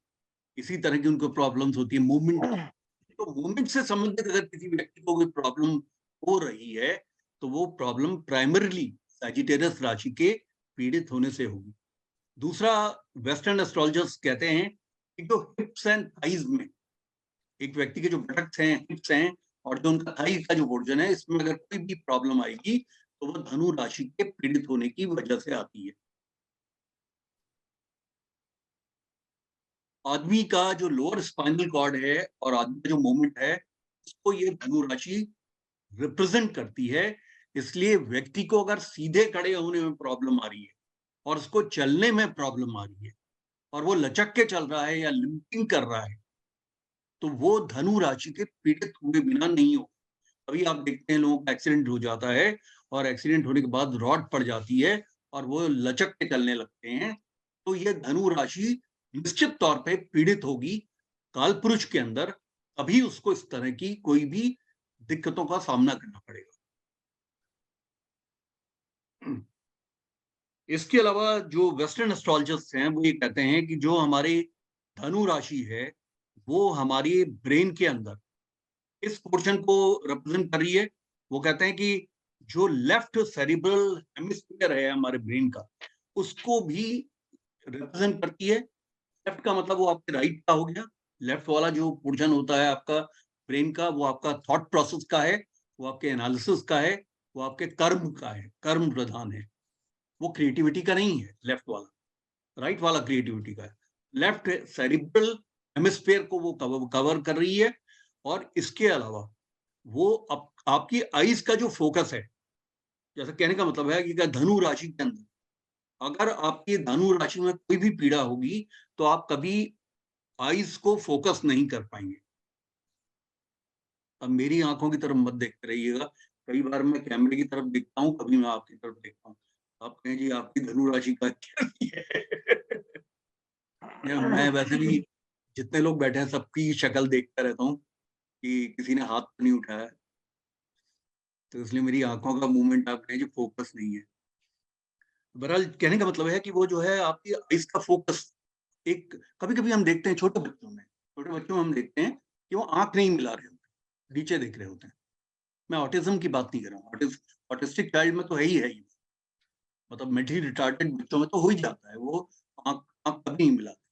इसी तरह की उनको प्रॉब्लम्स होती है मूवमेंट। तो मूवमेंट से संबंधित अगर किसी व्यक्ति को कोई प्रॉब्लम हो रही है तो वो प्रॉब्लम प्राइमरीली सैजिटेरियस राशि के पीड़ित होने से होगी। दूसरा, वेस्टर्न एस्ट्रोलॉजर्स कहते हैं कि जो हिप्स एंड थाइज में एक व्यक्ति के जो बटक्स हैं, हिप्स हैं और जो उनका थाई का जो पोर्शन है, इसमें अगर कोई भी प्रॉब्लम आएगी तो वो धनु राशि के पीड़ित होने की वजह से आती है। आदमी का जो लोअर स्पाइनल कॉर्ड है और आदमी का जो मूवमेंट है उसको ये धनु राशि रिप्रेजेंट करती है। इसलिए व्यक्ति को अगर सीधे खड़े होने में प्रॉब्लम आ रही है और उसको चलने में प्रॉब्लम आ रही है और वो लचक के चल रहा है या लिंपिंग कर रहा है तो वो धनु राशि के पीड़ित हुए बिना नहीं हो। अभी आप देखते हैं लोगों का एक्सीडेंट हो जाता है और एक्सीडेंट होने के बाद रॉड पड़ जाती है और वो लचक के चलने लगते हैं, तो ये धनु राशि निश्चित तौर पे पीड़ित होगी काल पुरुष के अंदर, तभी उसको इस तरह की कोई भी दिक्कतों का सामना करना पड़ेगा। इसके अलावा जो वेस्टर्न एस्ट्रोलॉजर्स हैं वो ये कहते हैं कि जो हमारी धनु राशि है वो हमारी ब्रेन के अंदर इस पोर्शन को रिप्रेजेंट कर रही है। वो कहते हैं कि जो लेफ्ट सेरिब्रल हेमिस्फीयर है हमारे ब्रेन का उसको भी रिप्रेजेंट करती है। लेफ्ट का मतलब वो आपके राइट का हो गया। लेफ्ट वाला जो पोर्शन होता है आपका ब्रेन का वो आपका थॉट प्रोसेस का है, वो आपके एनालिसिस का है, वो आपके कर्म का है, कर्म प्रधान है। वो क्रिएटिविटी का नहीं है लेफ्ट वाला, राइट वाला क्रिएटिविटी का है। लेफ्ट सेरिब्रल हेमिस्फीयर को वो कवर कर रही है। और इसके अलावा वो आपकी आईज का जो फोकस है, जैसे कहने का मतलब है कि धनु राशि के अंदर अगर आपकी धनु राशि में कोई भी पीड़ा होगी तो आप कभी आईज को फोकस नहीं कर पाएंगे। अब मेरी आंखों की तरफ मत देखते रहिएगा, कई बार मैं कैमरे की तरफ देखता हूँ, कभी मैं आपकी तरफ देखता हूँ, आप कहें जी आपकी धनु राशि का क्या है। मैं वैसे भी जितने लोग बैठे हैं सबकी शक्ल देखता रहता हूँ कि किसी ने हाथ तो नहीं उठाया, तो इसलिए मेरी आंखों का मूवमेंट आप कहें फोकस नहीं है। बहरहाल कहने का मतलब है कि वो जो है आपकी आइज का फोकस, एक कभी कभी हम देखते हैं छोटे बच्चों में हम देखते हैं कि वो आंख नहीं मिला रहे होते, नीचे देख रहे होते हैं। मैं ऑटिज्म की बात नहीं कर रहा हूँ, ऑटिस्टिक चाइल्ड में तो है ही, मतलब मेंटली रिटार्डेड बच्चों में तो हो ही जाता है, वो आंख आंख कभी नहीं मिलाते।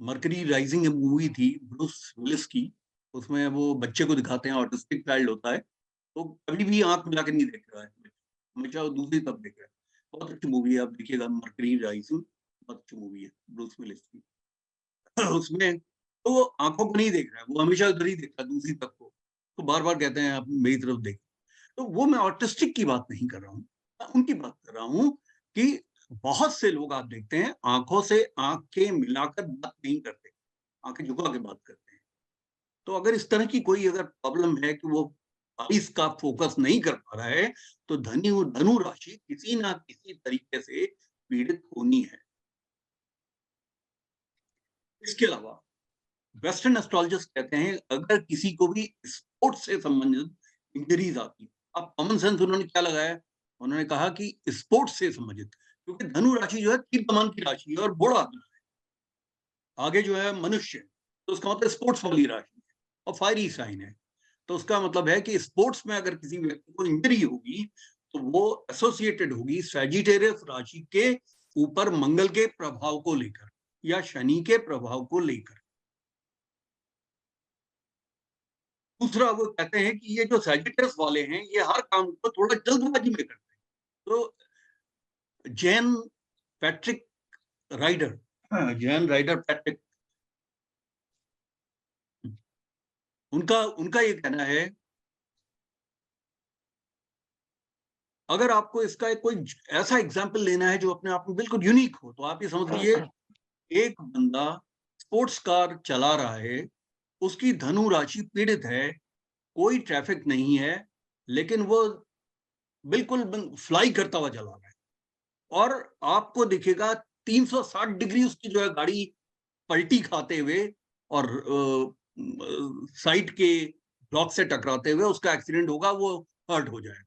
मर्करी राइजिंग मूवी थी ब्रूस विलिस की, उसमें वो बच्चे को दिखाते हैं ऑटिस्टिक चाइल्ड होता है तो कभी भी आंख मिला के नहीं देख रहा है, हमेशा वो दूसरी तरफ देख रहा है। बहुत अच्छी मूवी है, आप देखिएगा मर्करी राइजिंग, बहुत अच्छी मूवी है ब्रूस विलिस की। उसमें तो वो आंखों को नहीं देख रहा है, वो हमेशा उधर ही देख रहा है दूसरी तरफ को, तो बार बार कहते हैं आप मेरी तरफ देख। तो वो मैं ऑटिस्टिक की बात नहीं कर रहा हूँ, मैं उनकी बात कर रहा हूँ कि बहुत से लोग आप देखते हैं आंखों से आंखें मिलाकर बात नहीं करते, आंखें झुका के बात करते हैं। तो अगर इस तरह की कोई अगर प्रॉब्लम है कि वो आइस का फोकस नहीं कर पा रहा है तो धनु राशि किसी ना किसी तरीके से पीड़ित होनी है। इसके अलावा वेस्टर्न एस्ट्रोलॉजर्स कहते हैं अगर किसी को भी स्पोर्ट्स से संबंधित इंजरीज आती है, अब कॉमन सेंस उन्होंने क्या लगाया, उन्होंने कहा कि स्पोर्ट्स से संबंधित, क्योंकि धनु राशि जो है तीर कमान की राशि है और बड़ा आगे जो है मनुष्य, तो उसका मतलब स्पोर्ट्स वाली राशि है और फायरी साइन है। तो उसका मतलब है कि स्पोर्ट्स में अगर किसी व्यक्ति को इंजरी होगी तो वो एसोसिएटेड होगी सैजिटेरियस राशि के ऊपर मंगल के प्रभाव को लेकर या शनि के प्रभाव को लेकर। दूसरा, वो कहते हैं कि ये जो सैजिटेरियस वाले हैं ये हर काम को थोड़ा जल्दबाजी में करते हैं। तो Jan Patrick Rider, Jan Rider Patrick, उनका उनका ये कहना है अगर आपको इसका एक कोई ऐसा एग्जाम्पल लेना है जो अपने आप में बिल्कुल यूनिक हो तो आप ये समझ लीजिए एक बंदा स्पोर्ट्स कार चला रहा है, उसकी धनु राशि पीड़ित है, कोई ट्रैफिक नहीं है, लेकिन वो बिल्कुल फ्लाई करता हुआ चला रहा है और आपको दिखेगा 360 डिग्री उसकी जो है गाड़ी पलटी खाते हुए और साइड के ब्लॉक से टकराते हुए उसका एक्सीडेंट होगा, वो हर्ट हो जाएगा।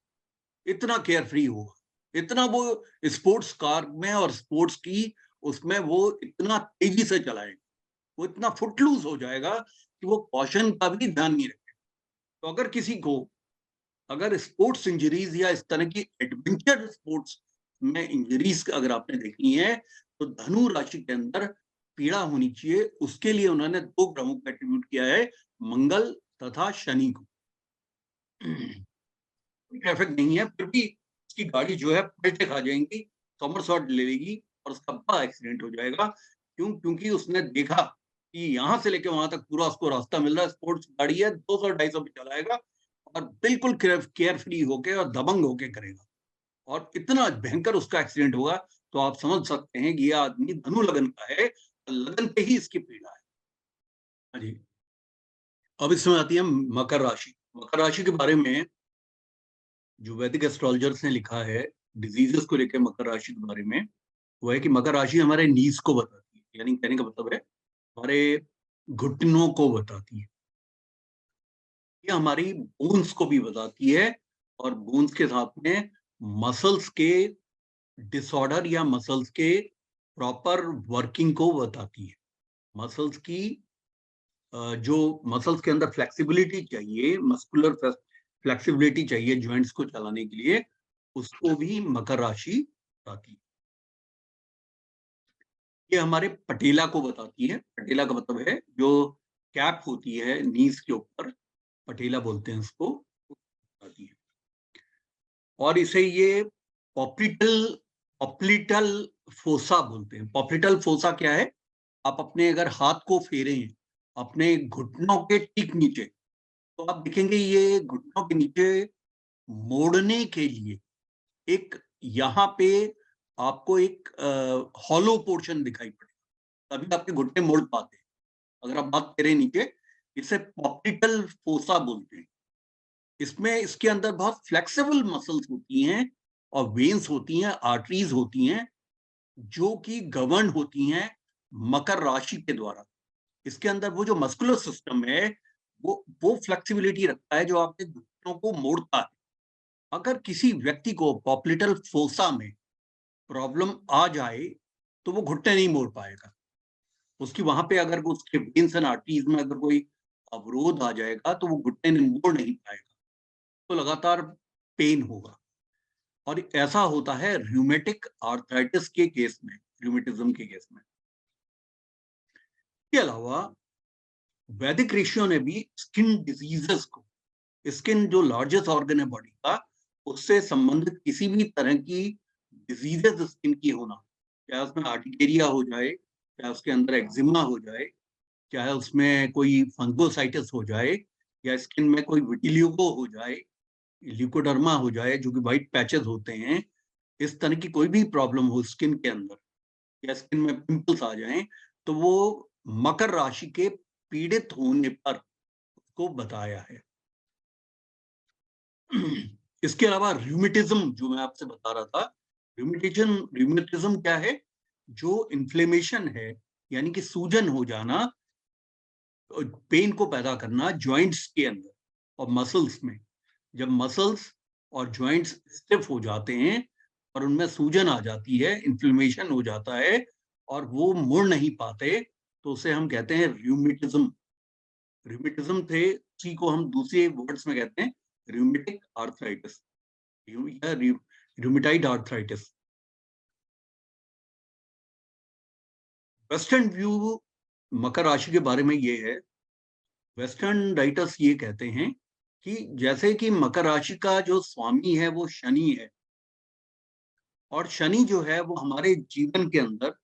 इतना केयर फ्री होगा, इतना वो स्पोर्ट्स कार में और स्पोर्ट्स की उसमें वो इतना तेजी से चलाएगा। वो इतना फुटलूज हो जाएगा कि वो कॉशन का भी ध्यान नहीं रखेगा। तो अगर किसी को अगर स्पोर्ट्स इंजरीज या इस तरह की एडवेंचर स्पोर्ट्स में इंजरीज अगर आपने देखी है, तो धनु राशि के अंदर पीड़ा होनी चाहिए। उसके लिए उन्होंने 2 ग्रहों को एट्रीब्यूट किया है, मंगल तथा शनि को। ट्रैफिक नहीं है, फिर भी उसकी गाड़ी जो है पलटे खा जाएंगी, समरसॉट ले लेगी और उसका बड़ा एक्सीडेंट हो जाएगा। क्यों? क्योंकि उसने देखा कि यहाँ से लेके वहां तक पूरा उसको रास्ता मिल रहा है, स्पोर्ट्स गाड़ी है, 200-250 पे चलाएगा और बिल्कुल केयर फ्री होके और दबंग होके करेगा, और इतना भयंकर उसका एक्सीडेंट होगा। तो आप समझ सकते हैं कि यह आदमी धनु लगन का है, लगन पे ही इसकी पीड़ा है। हाँ जी। अब इसमें आती है मकर राशि। मकर राशि के बारे में जो वैदिक एस्ट्रोलॉजर्स ने लिखा है डिजीजेस को लेकर मकर राशि के बारे में, वो है कि मकर राशि हमारे नीज को बताती है, यानी कहने का मतलब है हमारे घुटनों को बताती है। ये हमारी बोन्स को भी बताती है, और बोन्स के साथ में मसल्स के डिसऑर्डर या मसल्स के प्रॉपर वर्किंग को बताती है। मसल्स की जो मसल्स के अंदर फ्लेक्सिबिलिटी चाहिए, मस्कुलर फ्लेक्सिबिलिटी चाहिए जॉइंट्स को चलाने के लिए, उसको भी मकर राशि बताती है। ये हमारे पटेला को बताती है। पटेला का मतलब है जो कैप होती है नीज के ऊपर, पटेला बोलते हैं उसको, बताती है। और इसे ये पॉप्लिटल फोसा बोलते हैं। पॉप्लिटल फोसा क्या है? आप अपने अगर हाथ को फेरें अपने घुटनों के ठीक नीचे, तो आप देखेंगे ये घुटनों के नीचे मोड़ने के लिए एक यहाँ पे आपको एक हॉलो पोर्शन दिखाई पड़ेगा, तभी आपके घुटने मोड़ पाते हैं। अगर आप बात करें नीचे, इसे पॉप्लिटल फोसा बोलते हैं। इसमें इसके अंदर बहुत फ्लेक्सिबल मसल्स होती हैं और वेन्स होती हैं, आर्टरीज होती हैं, जो कि गवर्न होती हैं मकर राशि के द्वारा। इसके अंदर वो जो मस्कुलर सिस्टम है वो फ्लेक्सिबिलिटी रखता है जो आपके घुटनों को मोड़ता है। अगर किसी व्यक्ति को पॉप्लिटल फोसा में प्रॉब्लम आ जाए तो वो घुटने नहीं मोड़ पाएगा। उसकी वहां पे अगर उसके वेन्स एंड आर्टरीज में अगर कोई अवरोध आ जाएगा तो वो घुटने मोड़ नहीं पाएगा, तो लगातार पेन होगा। और ऐसा होता है रूमेटिक आर्थराइटिस के केस में, रूमेटिज्म के केस में। इसके अलावा वैदिक ऋषियों ने भी स्किन डिजीजेस को, स्किन जो लार्जेस्ट ऑर्गन है बॉडी का, उससे संबंधित किसी भी तरह की डिजीजेस स्किन की होना, चाहे उसमें आर्टिकेरिया हो जाए, चाहे उसके अंदर एक्जिमा हो जाए, चाहे उसमें कोई फंगोसाइटिस हो जाए, या स्किन में कोई विटिलिगो हो जाए, ल्यूकोडर्मा हो जाए जो कि व्हाइट पैचेस होते हैं, इस तरह की कोई भी प्रॉब्लम हो स्किन के अंदर या स्किन में पिंपल्स आ जाएं, तो वो मकर राशि के पीड़ित होने पर उसको बताया है। इसके अलावा रूमेटिज्म जो मैं आपसे बता रहा था, रूमेटिज्म क्या है? जो इन्फ्लेमेशन है, यानी कि सूजन हो जाना, पेन को पैदा करना जॉइंट्स के अंदर और मसल्स में। जब मसल्स और जॉइंट्स स्टिफ हो जाते हैं और उनमें सूजन आ जाती है, इन्फ्लेमेशन हो जाता है और वो मुड़ नहीं पाते, तो उसे हम कहते हैं रूमेटिज्म। रूमेटिज्म थे, उसी को हम दूसरे वर्ड्स में कहते हैं रूमेटिक आर्थराइटिस या रूमेटाइड आर्थराइटिस। वेस्टर्न व्यू मकर राशि के बारे में ये है, वेस्टर्न राइटर्स ये कहते हैं कि जैसे कि मकर राशि का जो स्वामी है वो शनि है, और शनि जो है वो हमारे जीवन के अंदर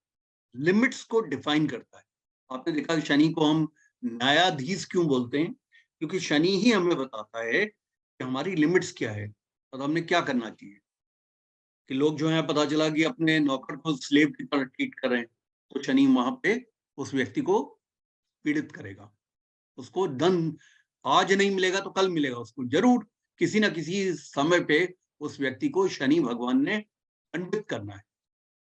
लिमिट्स को डिफाइन करता है। आपने देखा कि शनि को हम न्यायाधीश क्यों बोलते हैं? क्योंकि शनि ही हमें बताता है कि हमारी लिमिट्स क्या है और हमें क्या करना चाहिए। कि लोग जो है, पता चला कि अपने नौकर को स्लेव की तरह ट्रीट कर रहे हैं, तो शनि वहां पे उस व्यक्ति को पीड़ित करेगा। उसको धन आज नहीं मिलेगा तो कल मिलेगा, उसको जरूर किसी ना किसी समय पे उस व्यक्ति को शनि भगवान ने दंडित करना है,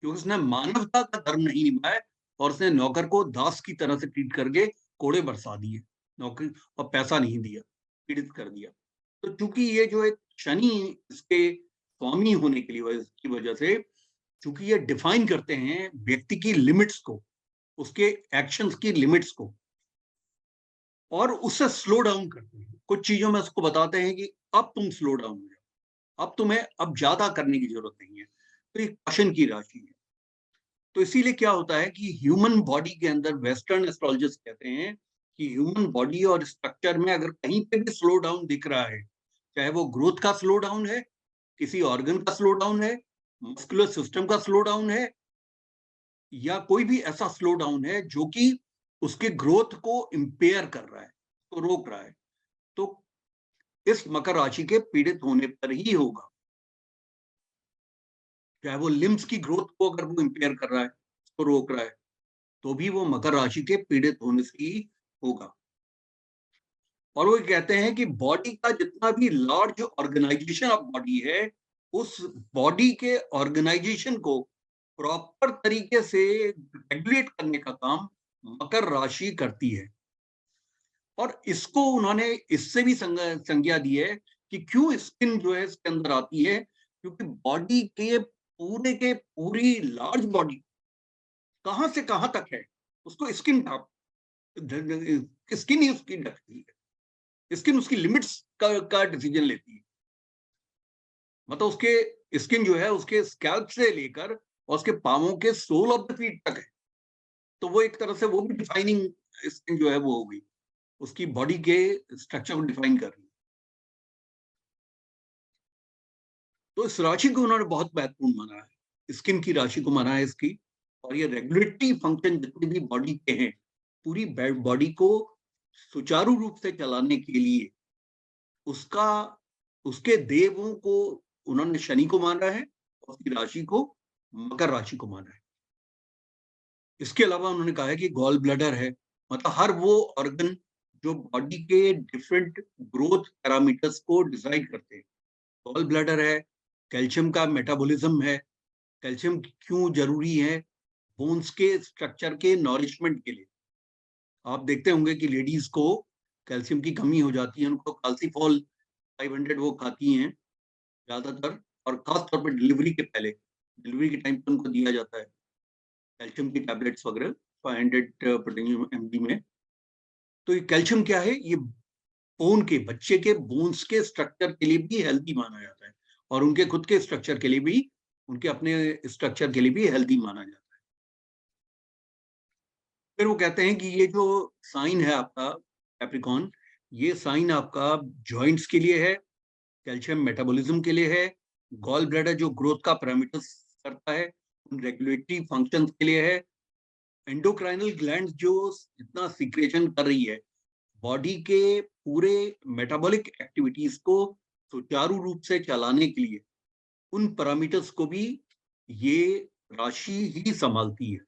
क्योंकि उसने मानवता का धर्म नहीं निभाया और उसने नौकर को दास की तरह से ट्रीट करके कोड़े बरसा दिए, नौकरी और पैसा नहीं दिया, पीड़ित कर दिया। तो चूंकि ये जो एक शनि इसके स्वामी होने के लिए की वजह से, चूंकि ये डिफाइन करते हैं व्यक्ति की लिमिट्स को, उसके एक्शंस की लिमिट्स को, और उससे स्लो डाउन करते हैं। कुछ चीजों में उसको बताते हैं कि अब तुम स्लो डाउन हो जाओ, अब तुम्हें अब ज्यादा करने की जरूरत नहीं है। तो ये कॉशन की राशि है। तो इसीलिए क्या होता है कि ह्यूमन बॉडी के अंदर वेस्टर्न एस्ट्रोलॉजिस्ट कहते हैं कि ह्यूमन बॉडी और स्ट्रक्चर में अगर कहीं पे भी स्लो डाउन दिख रहा है, चाहे वो ग्रोथ का स्लो डाउन है, किसी ऑर्गन का स्लो डाउन है, मस्कुलर सिस्टम का स्लो डाउन है, या कोई भी ऐसा स्लो डाउन है जो कि उसके ग्रोथ को इंपेयर कर रहा है, तो रोक रहा है, तो इस मकर राशि के पीड़ित होने पर ही होगा। चाहे वो लिम्स की ग्रोथ को अगर वो इंपेयर कर रहा है, तो रोक रहा है, तो भी वो मकर राशि के पीड़ित होने से ही होगा। और वो कहते हैं कि बॉडी का जितना भी लार्ज ऑर्गेनाइजेशन ऑफ बॉडी है, उस बॉडी के ऑर्गेनाइजेशन को प्रॉपर तरीके से रेगुलेट करने का काम मकर राशि करती है। और इसको उन्होंने इससे भी संज्ञा दी है कि क्यों स्किन जो है इसके अंदर आती है, क्योंकि बॉडी के पूरी लार्ज बॉडी कहां से कहां तक है उसको स्किन स्किन ही उसकी ढकती है। स्किन उसकी लिमिट्स का डिसीजन लेती है। मतलब उसके स्किन जो है उसके स्कैल्प से लेकर और उसके पांवों के सोल ऑफ द फीट तक है। तो वो एक तरह से वो भी डिफाइनिंग स्किन जो है वो हो गई, उसकी बॉडी के स्ट्रक्चर को डिफाइन कर रही है। तो इस राशि को उन्होंने बहुत महत्वपूर्ण माना है, स्किन की राशि को माना है इसकी। और ये रेगुलेटरी फंक्शन जितनी भी बॉडी के हैं, पूरी बॉडी को सुचारू रूप से चलाने के लिए उसके देवों को उन्होंने शनि को माना है और उसकी राशि को मकर राशि को माना है। इसके अलावा उन्होंने कहा है कि गॉल ब्लैडर है, मतलब हर वो ऑर्गन जो बॉडी के डिफरेंट ग्रोथ पैरामीटर्स को डिसाइड करते हैं। गॉल ब्लैडर है, कैल्शियम का मेटाबॉलिज्म है, कैल्शियम क्यों जरूरी है बोन्स के स्ट्रक्चर के नॉरिशमेंट के लिए। आप देखते होंगे कि लेडीज को कैल्शियम की कमी हो जाती है, उनको कैल्सीफॉल 500 वो खाती हैं ज्यादातर, और खास तौर पर डिलीवरी के पहले, डिलीवरी के टाइम पर उनको दिया जाता है कैल्शियम की टैबलेट्स वगैरह 500 पोटेशियम एमजी में। तो ये कैल्शियम क्या है, ये बोन के बच्चे के बोन्स के स्ट्रक्चर के लिए भी हेल्दी माना जाता है, और उनके खुद के स्ट्रक्चर के लिए भी, उनके अपने स्ट्रक्चर के लिए भी हेल्दी माना जाता है। फिर वो कहते हैं कि ये जो साइन है आपका कैप्रिकॉर्न, ये साइन आपका जॉइंट्स के लिए है, कैल्शियम मेटाबॉलिज्म के लिए है, गॉल ब्लैडर जो ग्रोथ का पैरामीटर्स करता है उन रेगुलेटरी फंक्शंस के लिए है, एंडोक्राइनल ग्लैंड्स जो इतना सीक्रेशन कर रही है बॉडी के पूरे मेटाबॉलिक एक्टिविटीज को सुचारू रूप से चलाने के लिए, उन पैरामीटर्स को भी ये राशि ही संभालती है।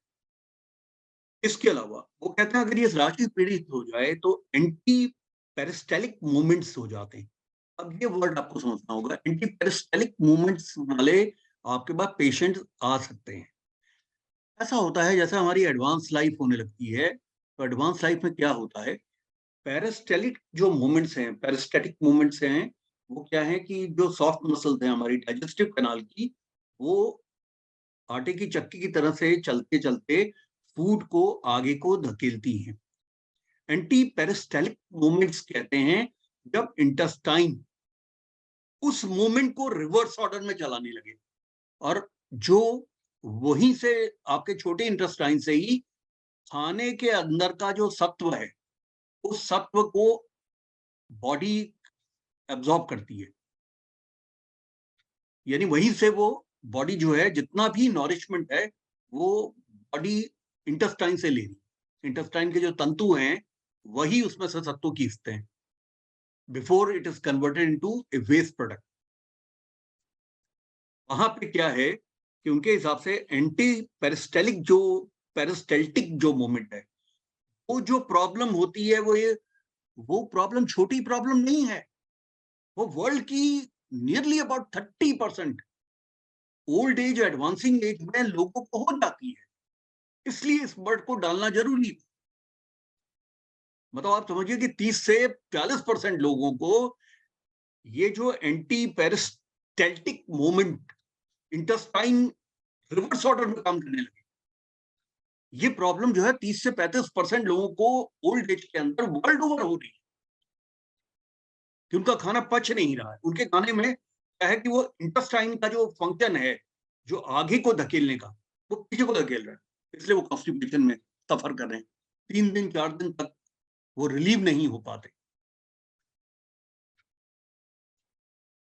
इसके अलावा वो कहते हैं अगर ये राशि पीड़ित हो जाए तो एंटी पेरिस्टेलिक मूवमेंट्स हो जाते हैं। अब ये वर्ड आपको समझना होगा, एंटी पेरिस्टेलिक मूवमेंट्स वाले आपके पास पेशेंट आ सकते हैं। ऐसा होता है जैसे हमारी एडवांस लाइफ होने लगती है, तो एडवांस लाइफ में क्या होता है, पेरिस्टेलिक जो मूवमेंट्स हैं, पेरिस्टेटिक मूवमेंट्स हैं, वो क्या है कि जो सॉफ्ट मसल्स हैं हमारी डाइजेस्टिव कैनाल की, वो आटे की चक्की की तरह से चलते चलते फूड को आगे को धकेलती हैं। एंटी पेरिस्टेलिक मूवमेंट्स कहते हैं जब इंटेस्टाइन उस मूवमेंट को रिवर्स ऑर्डर में चलाने लगे, और जो वहीं से आपके छोटे इंटेस्टाइन से ही खाने के अंदर का जो सत्व है, उस सत्व को बॉडी एब्जॉर्ब करती है। यानी वहीं से वो बॉडी जो है जितना भी नॉरिशमेंट है वो बॉडी इंटेस्टाइन से ले रही, इंटेस्टाइन के जो तंतु हैं वही उसमें से सत्व खींचते हैं before it is converted into a waste product. वहां पे क्या है कि उनके हिसाब से एंटी पेरिस्टेलिक जो पेरिस्टेल्टिक जो मूवमेंट है, वो जो प्रॉब्लम होती है वो प्रॉब्लम छोटी प्रॉब्लम नहीं है, वो वर्ल्ड की nearly about 30% old age advancing as में लोगों को हो जाती है। इसलिए इस वर्ड को डालना जरूरी है। मतलब आप समझिए कि 30 से 40% लोगों को ये जो anti peristaltic movement intestine reverse order में काम करने लगे। ये प्रॉब्लम जो है 30 से 35% लोगों को ओल्ड एज के अंदर वर्ल्ड ओवर हो रही है कि उनका खाना पच नहीं रहा है। उनके खाने में क्या है कि वो इंटेस्टाइन का जो फंक्शन है, जो आगे को धकेलने का, वो पीछे को धकेल रहा है, इसलिए वो कॉन्स्टिपेशन में सफर कर रहे हैं। 3 दिन 4 दिन तक वो रिलीव नहीं हो पाते।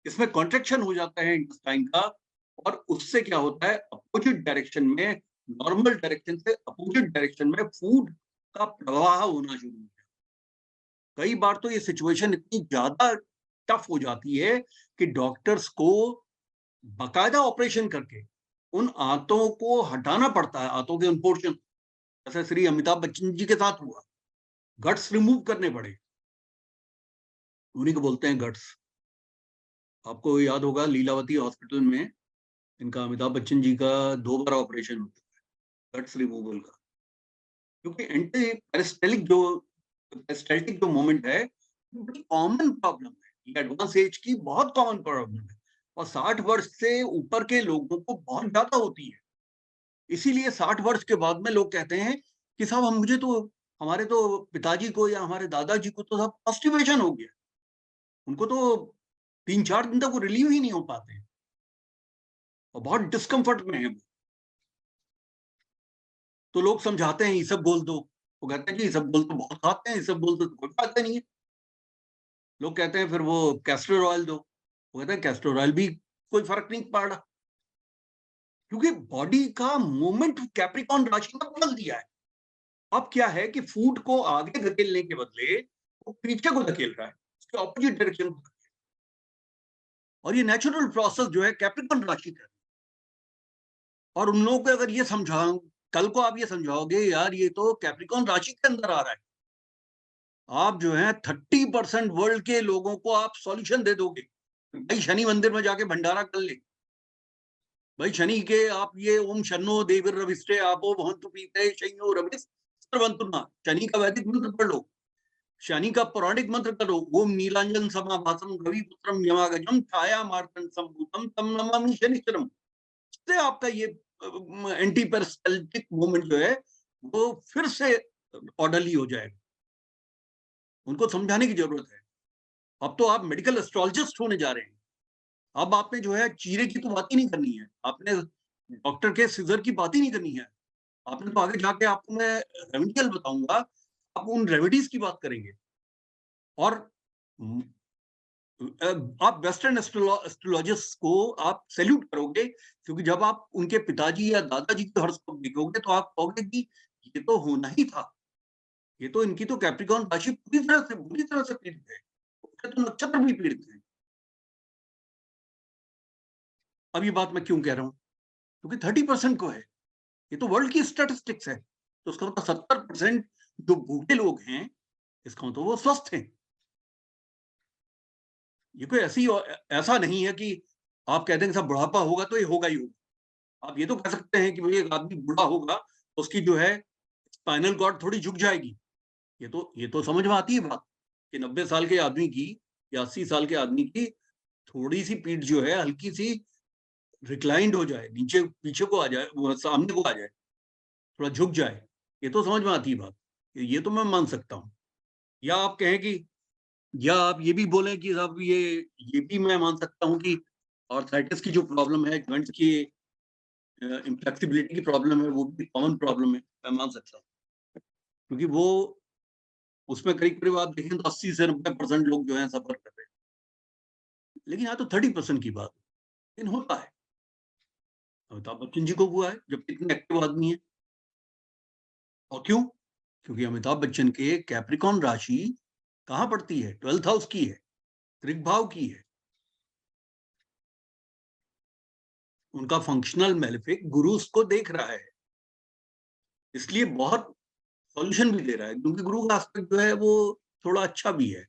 इसमें कॉन्ट्रैक्शन हो जाता है इंटेस्टाइन का, और उससे क्या होता है, अपोजिट डायरेक्शन में, नॉर्मल डायरेक्शन से अपोजिट डायरेक्शन में फूड का प्रवाह होना शुरू हो जाता है। कई बार तो ये सिचुएशन इतनी ज्यादा टफ हो जाती है कि डॉक्टर्स को बाकायदा ऑपरेशन करके उन आंतों को हटाना पड़ता है, आंतों के उन पोर्शन, जैसे श्री अमिताभ बच्चन जी के साथ हुआ, गट्स रिमूव करने पड़े, उन्हीं को बोलते हैं गट्स। आपको याद होगा लीलावती हॉस्पिटल में इनका, अमिताभ बच्चन जी का 2 बार ऑपरेशन होता है गट्स रिमूवल का, क्योंकि एंटी पेरिस्टाल्टिक जो मोमेंट है, बड़ी कॉमन प्रॉब्लम है, ये एडवांस एज की बहुत कॉमन प्रॉब्लम है, और 60 वर्ष से ऊपर के लोगों को बहुत ज्यादा होती है। इसीलिए 60 वर्ष के बाद में लोग कहते हैं कि साहब हमारे तो पिताजी को या हमारे दादाजी को तो सब कॉन्स्टिपेशन हो गया, उनको तो 3-4 दिन तक वो रिलीव ही नहीं हो पाते और बहुत डिस्कम्फर्ट में है। तो लोग समझाते हैं इसबगोल दो, वो कहते हैं कि इसबगोल तो बहुत खाते हैं, इसबगोल तो कोई खाते नहीं है। लोग कहते हैं फिर वो कैस्टर ऑयल दो, वो कहते हैं कैस्टर ऑयल भी कोई फर्क नहीं पड़ रहा, क्योंकि बॉडी का मूवमेंट कैप्रिकॉर्न राशि में बदल दिया है। अब क्या है कि फूड को आगे धकेलने के बदले वो पीछे को धकेल रहा है, उसके ऑपोजिट डायरेक्शन को। और ये नेचुरल प्रोसेस जो है कैप्रिकॉर्न राशि का, और उन लोगों को अगर ये समझाओ, कल को आप ये समझाओगे यार ये तो कैप्रिकॉर्न राशि के अंदर आ रहा है, आप जो है 30% वर्ल्ड के लोगों को आप सॉल्यूशन दे दोगे। भाई शनि मंदिर में जाके भंडारा कर ले, भाई शनि के आप ये ओम शन्नो देवीर रविष्टे आपो भवन्तु पीते शय्यो रविः सर्वन्तुर्मा, शनि का वैदिक मंत्र पढ़ लो, शनि का पौराणिक मंत्र करो, ओम नीलांजन समाभासम रविपुत्रम यमागजम छाया मार्तंड संभूतम तम नमामि शनिश्चरम। इससे आपका ये एंटी पेरिस्टाल्टिक मूवमेंट जो है वो फिर से ऑर्डरली हो जाएगा। उनको समझाने की जरूरत है। अब तो आप मेडिकल एस्ट्रोलॉजिस्ट होने जा रहे हैं, अब आपने जो है चीरे की तो बात ही नहीं करनी है, आपने डॉक्टर के सीजर की बात ही नहीं करनी है, आपने तो आगे जाके आपको मैं रेमेडियल बताऊंगा, आप उन रेमेडीज की बात करेंगे। और आप वेस्टर्न एस्ट्रोलॉजिस्ट को आप सैल्यूट करोगे, क्योंकि जब आप उनके पिताजी या दादाजी के हॉरोस्कोप देखोगे तो आप कहोगे कि ये तो होना ही था, ये तो इनकी तो कैप्रिकॉर्न राशि बुरी तरह से पीड़ित है, तो नक्षत्र भी पीड़ित है। अब ये बात मैं क्यों कह रहा हूं, क्योंकि 30% को है, ये तो वर्ल्ड की स्टैटिस्टिक्स है, तो उसका मतलब 70% जो बूढ़े लोग हैं, इसका मतलब वो स्वस्थ हैं। ये कोई ऐसा नहीं है कि आप कहते हैं सब बुढ़ापा होगा तो ये होगा ही होगा। आप ये तो कह सकते हैं कि भाई एक आदमी बूढ़ा होगा तो उसकी जो है स्पाइनल कॉर्ड थोड़ी झुक जाएगी, ये तो समझ में आती है बात कि 90 साल के आदमी की या 80 साल के आदमी की थोड़ी सी पीठ जो है हल्की सी रिक्लाइंड हो जाए, नीचे पीछे को आ जाए, वो सामने को आ जाए, थोड़ा झुक जाए, ये तो समझ में आती है बात, ये तो मैं मान सकता हूँ। या आप कहें कि, या आप ये भी बोलें कि साहब ये भी मैं मान सकता हूँ कि आर्थराइटिस की जो प्रॉब्लम है, जॉइंट्स की इनफ्लेक्सिबिलिटी की प्रॉब्लम है, वो भी कॉमन प्रॉब्लम है, मैं मान सकता हूँ, क्योंकि वो उसमें करीब आप देखें तो 80 से 90% लोग जो है सफर कर रहे हैं। लेकिन यहाँ तो 30% की बात, लेकिन होता है। अमिताभ बच्चन जी को हुआ है, जब इतने एक्टिव आदमी है। और क्यों? क्योंकि अमिताभ बच्चन के कैप्रिकॉर्न राशि कहाँ पड़ती है? 12th हाउस की है, ऋग भाव की है। उनका फंक्शनल मेलेफिक गुरु उसको देख रहा है, इसलिए बहुत सॉल्यूशन भी दे रहा है, क्योंकि गुरु का एस्पेक्ट जो है वो थोड़ा अच्छा भी है,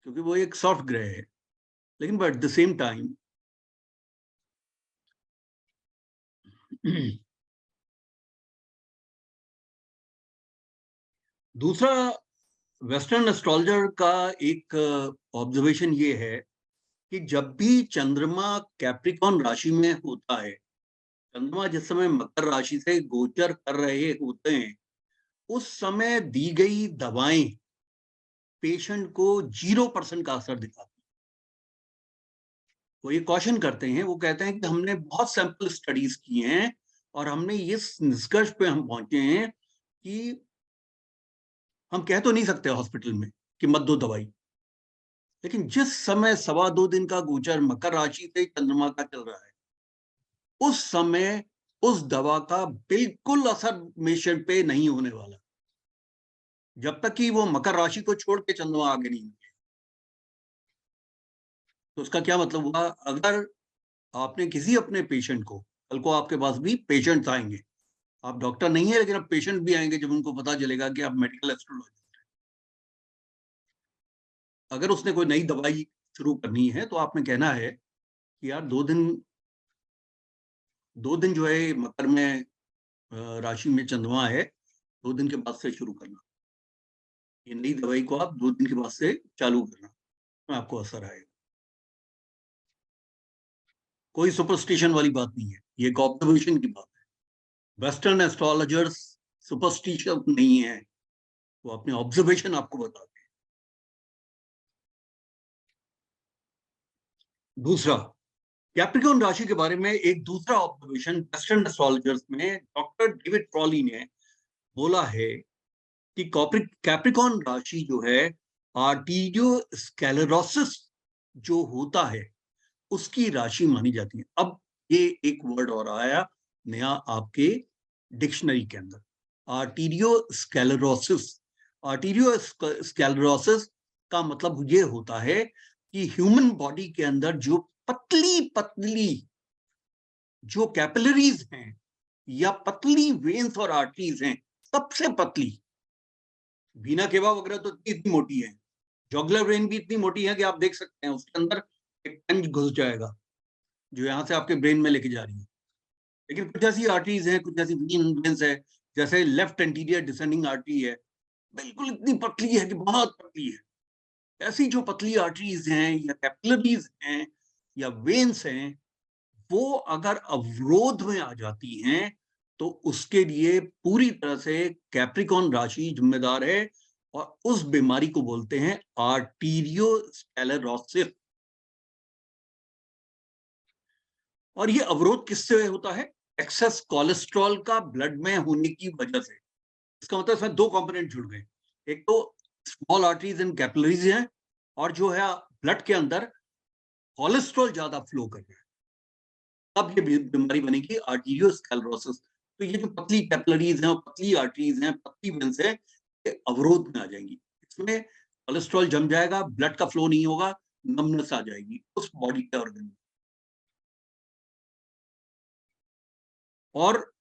क्योंकि वो एक सॉफ्ट ग्रह है। लेकिन but at the same time दूसरा वेस्टर्न एस्ट्रोलॉजर का एक ऑब्जर्वेशन ये है कि जब भी चंद्रमा कैप्रिकॉर्न राशि में होता है चंद्रमा जिस समय मकर राशि से गोचर कर रहे होते हैं, उस समय दी गई दवाएं पेशेंट को 0% का असर दिखाती है। वो ये क्वेश्चन करते हैं, वो कहते हैं कि हमने बहुत सैंपल स्टडीज किए हैं और हमने इस निष्कर्ष पे हम पहुंचे हैं कि हम कह तो नहीं सकते हॉस्पिटल में कि मत दो दवाई, लेकिन जिस समय 2.25 दिन का गोचर मकर राशि से चंद्रमा का चल रहा है, उस समय उस दवा का बिल्कुल असर पेशेंट पे नहीं होने वाला, जब तक कि वो मकर राशि को छोड़ के चंद्रमा आगे नहीं निकले। तो उसका क्या मतलब हुआ? अगर आपने किसी अपने पेशेंट को, कल को आपके पास भी पेशेंट्स आएंगे, आप डॉक्टर नहीं है लेकिन अब पेशेंट भी आएंगे जब उनको पता चलेगा कि आप मेडिकल एस्ट्रोलॉजिस्ट हैं, अगर उसने कोई नई दवाई शुरू करनी है तो आपने कहना है कि यार 2 दिन जो है मकर में राशि में चंद्रमा है, 2 दिन के बाद से शुरू करना, ये नई दवाई को आप 2 दिन के बाद से चालू करना, तो आपको असर आएगा। कोई सुपरस्टिशन वाली बात नहीं है, ये एक ऑब्जर्वेशन की बात है। वेस्टर्न एस्ट्रोलॉजर्स सुपरस्टिशन नहीं है, वो अपने ऑब्जर्वेशन आपको बताते हैं। दूसरा, कैप्रिकॉर्न राशि के बारे में एक दूसरा ऑब्जर्वेशन वेस्टर्न एस्ट्रोलॉजर्स में डॉक्टर डेविड क्रॉली ने बोला है कि कैप्रिकॉर्न राशि जो है आर्टीरियोस्क्लेरोसिस जो होता है उसकी राशि मानी जाती है। अब ये एक वर्ड और आया नया आपके डिक्शनरी के अंदर, आर्टीरियोस्क्लेरोसिस। आर्टीरियोस्क्लेरोसिस का मतलब ये होता है कि ह्यूमन बॉडी के अंदर जो पतली पतली जो कैपिलरीज हैं या पतली वेन्स और आर्टरीज हैं, सबसे पतली, वीना केवा वगैरह तो इतनी मोटी है, जुगुलर वेन भी इतनी मोटी है कि आप देख सकते हैं उसके अंदर एक पंच घुस जाएगा जो यहाँ से आपके ब्रेन में लेके जा रही है। लेकिन कुछ ऐसी आर्टरीज हैं, कुछ ऐसी वेन्स है, जैसे लेफ्ट एंटीरियर डिसेंडिंग आर्टरी है, बिल्कुल इतनी पतली है कि बहुत पतली है। ऐसी जो पतली आर्टरीज हैं या कैपिलरीज हैं या वेन्स हैं, वो अगर अवरोध में आ जाती हैं तो उसके लिए पूरी तरह से कैप्रिकॉर्न राशि जिम्मेदार है और उस बीमारी को बोलते हैं आर्टीरियोस्क्लेरोसिस। और ये अवरोध किससे होता है? एक्सेस कोलेस्ट्रॉल का ब्लड में होने की वजह से। इसका मतलब इसमें 2 कंपोनेंट जुड़ गए, एक तो स्मॉल आर्टरीज एंड कैपिलरीज हैं और जो है ब्लड के अंदर कोलेस्ट्रॉल ज्यादा फ्लो कर रहा है, तब ये बीमारी बनेगी आर्टीरियोस्क्लेरोसिस। तो ये जो पतली कैपिलरीज हैं और पतली आर्टरीज हैं, पतली वेन्स हैं, ये अवरोध में आ जाएंगी, इसमें कोलेस्ट्रॉल जम जाएगा, ब्लड का फ्लो नहीं होगा, नमनेस आ जाएगी उस बॉडी के ऑर्गन में। और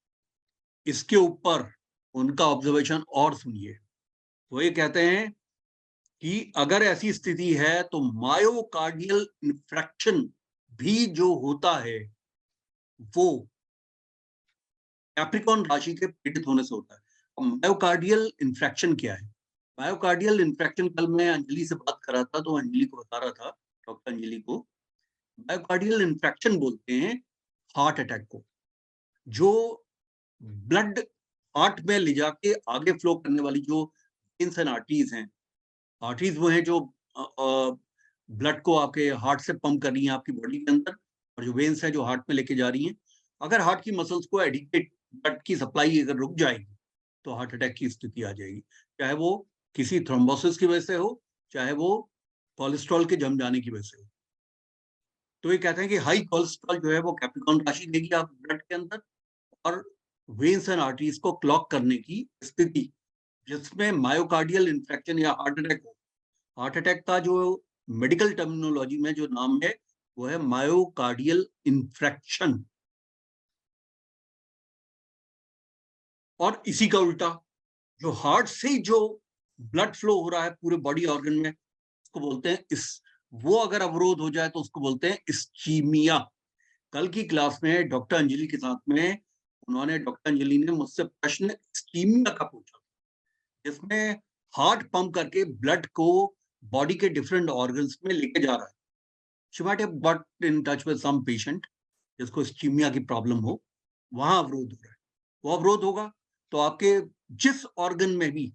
इसके ऊपर उनका ऑब्जर्वेशन और सुनिए, वो ये कहते हैं कि अगर ऐसी स्थिति है तो मायोकार्डियल इन्फ्रैक्शन भी जो होता है वो कैप्रिकॉर्न राशि के पीड़ित होने से होता है। अब मायोकार्डियल इन्फ्रैक्शन क्या है? मायोकार्डियल इन्फ्रैक्शन, कल मैं अंजलि से बात कर रहा था तो अंजलि को बता रहा था, डॉक्टर अंजलि को, मायोकार्डियल इन्फ्रैक्शन बोलते हैं हार्ट अटैक को, जो ब्लड हार्ट में ले जाके आगे फ्लो करने वाली जो वेन्स एंड आर्टरीज हैं, आर्टरीज वो हैं जो ब्लड को आपके हार्ट से पंप कर रही हैं आपकी बॉडी के अंदर, और जो वेन्स हैं जो हार्ट में लेके जा रही हैं। अगर हार्ट की मसल्स को एडिक्वेट ब्लड की सप्लाई अगर रुक जाएगी तो हार्ट अटैक की स्थिति आ जाएगी, चाहे वो किसी थ्रोम्बोसिस की वजह से हो, चाहे वो कोलेस्ट्रॉल के जम जाने की वजह से हो। तो ये कहते हैं कि हाई कोलेस्ट्रॉल जो है वो कैप्रिकॉर्न राशि देगी आप ब्लड के अंदर, और वेन्स एंड आर्टरीज को क्लॉग करने की स्थिति, जिसमें मायोकार्डियल इन्फेक्शन या हार्ट अटैक हो। हार्ट अटैक का जो मेडिकल टर्मिनोलॉजी में जो नाम है वो है मायोकार्डियल इन्फ्रैक्शन। और इसी का उल्टा, जो हार्ट से जो ब्लड फ्लो हो रहा है पूरे बॉडी ऑर्गन में, उसको बोलते हैं वो अगर अवरोध हो जाए तो उसको बोलते हैं इस्कीमिया। कल की क्लास में डॉक्टर अंजलि के साथ में डॉक्टर अंजलि ने मुझसे प्रश्न इस्कीमिया का पूछा, जिसमें हार्ट पंप करके ब्लड को बॉडी के डिफरेंट ऑर्गन्स में लेके जा रहा है। She might have got in touch with some patient जिसको इस्कीमिया की प्रॉब्लम हो, वहां अवरोध हो रहा है, वो अवरोध होगा तो आपके जिस ऑर्गन में भी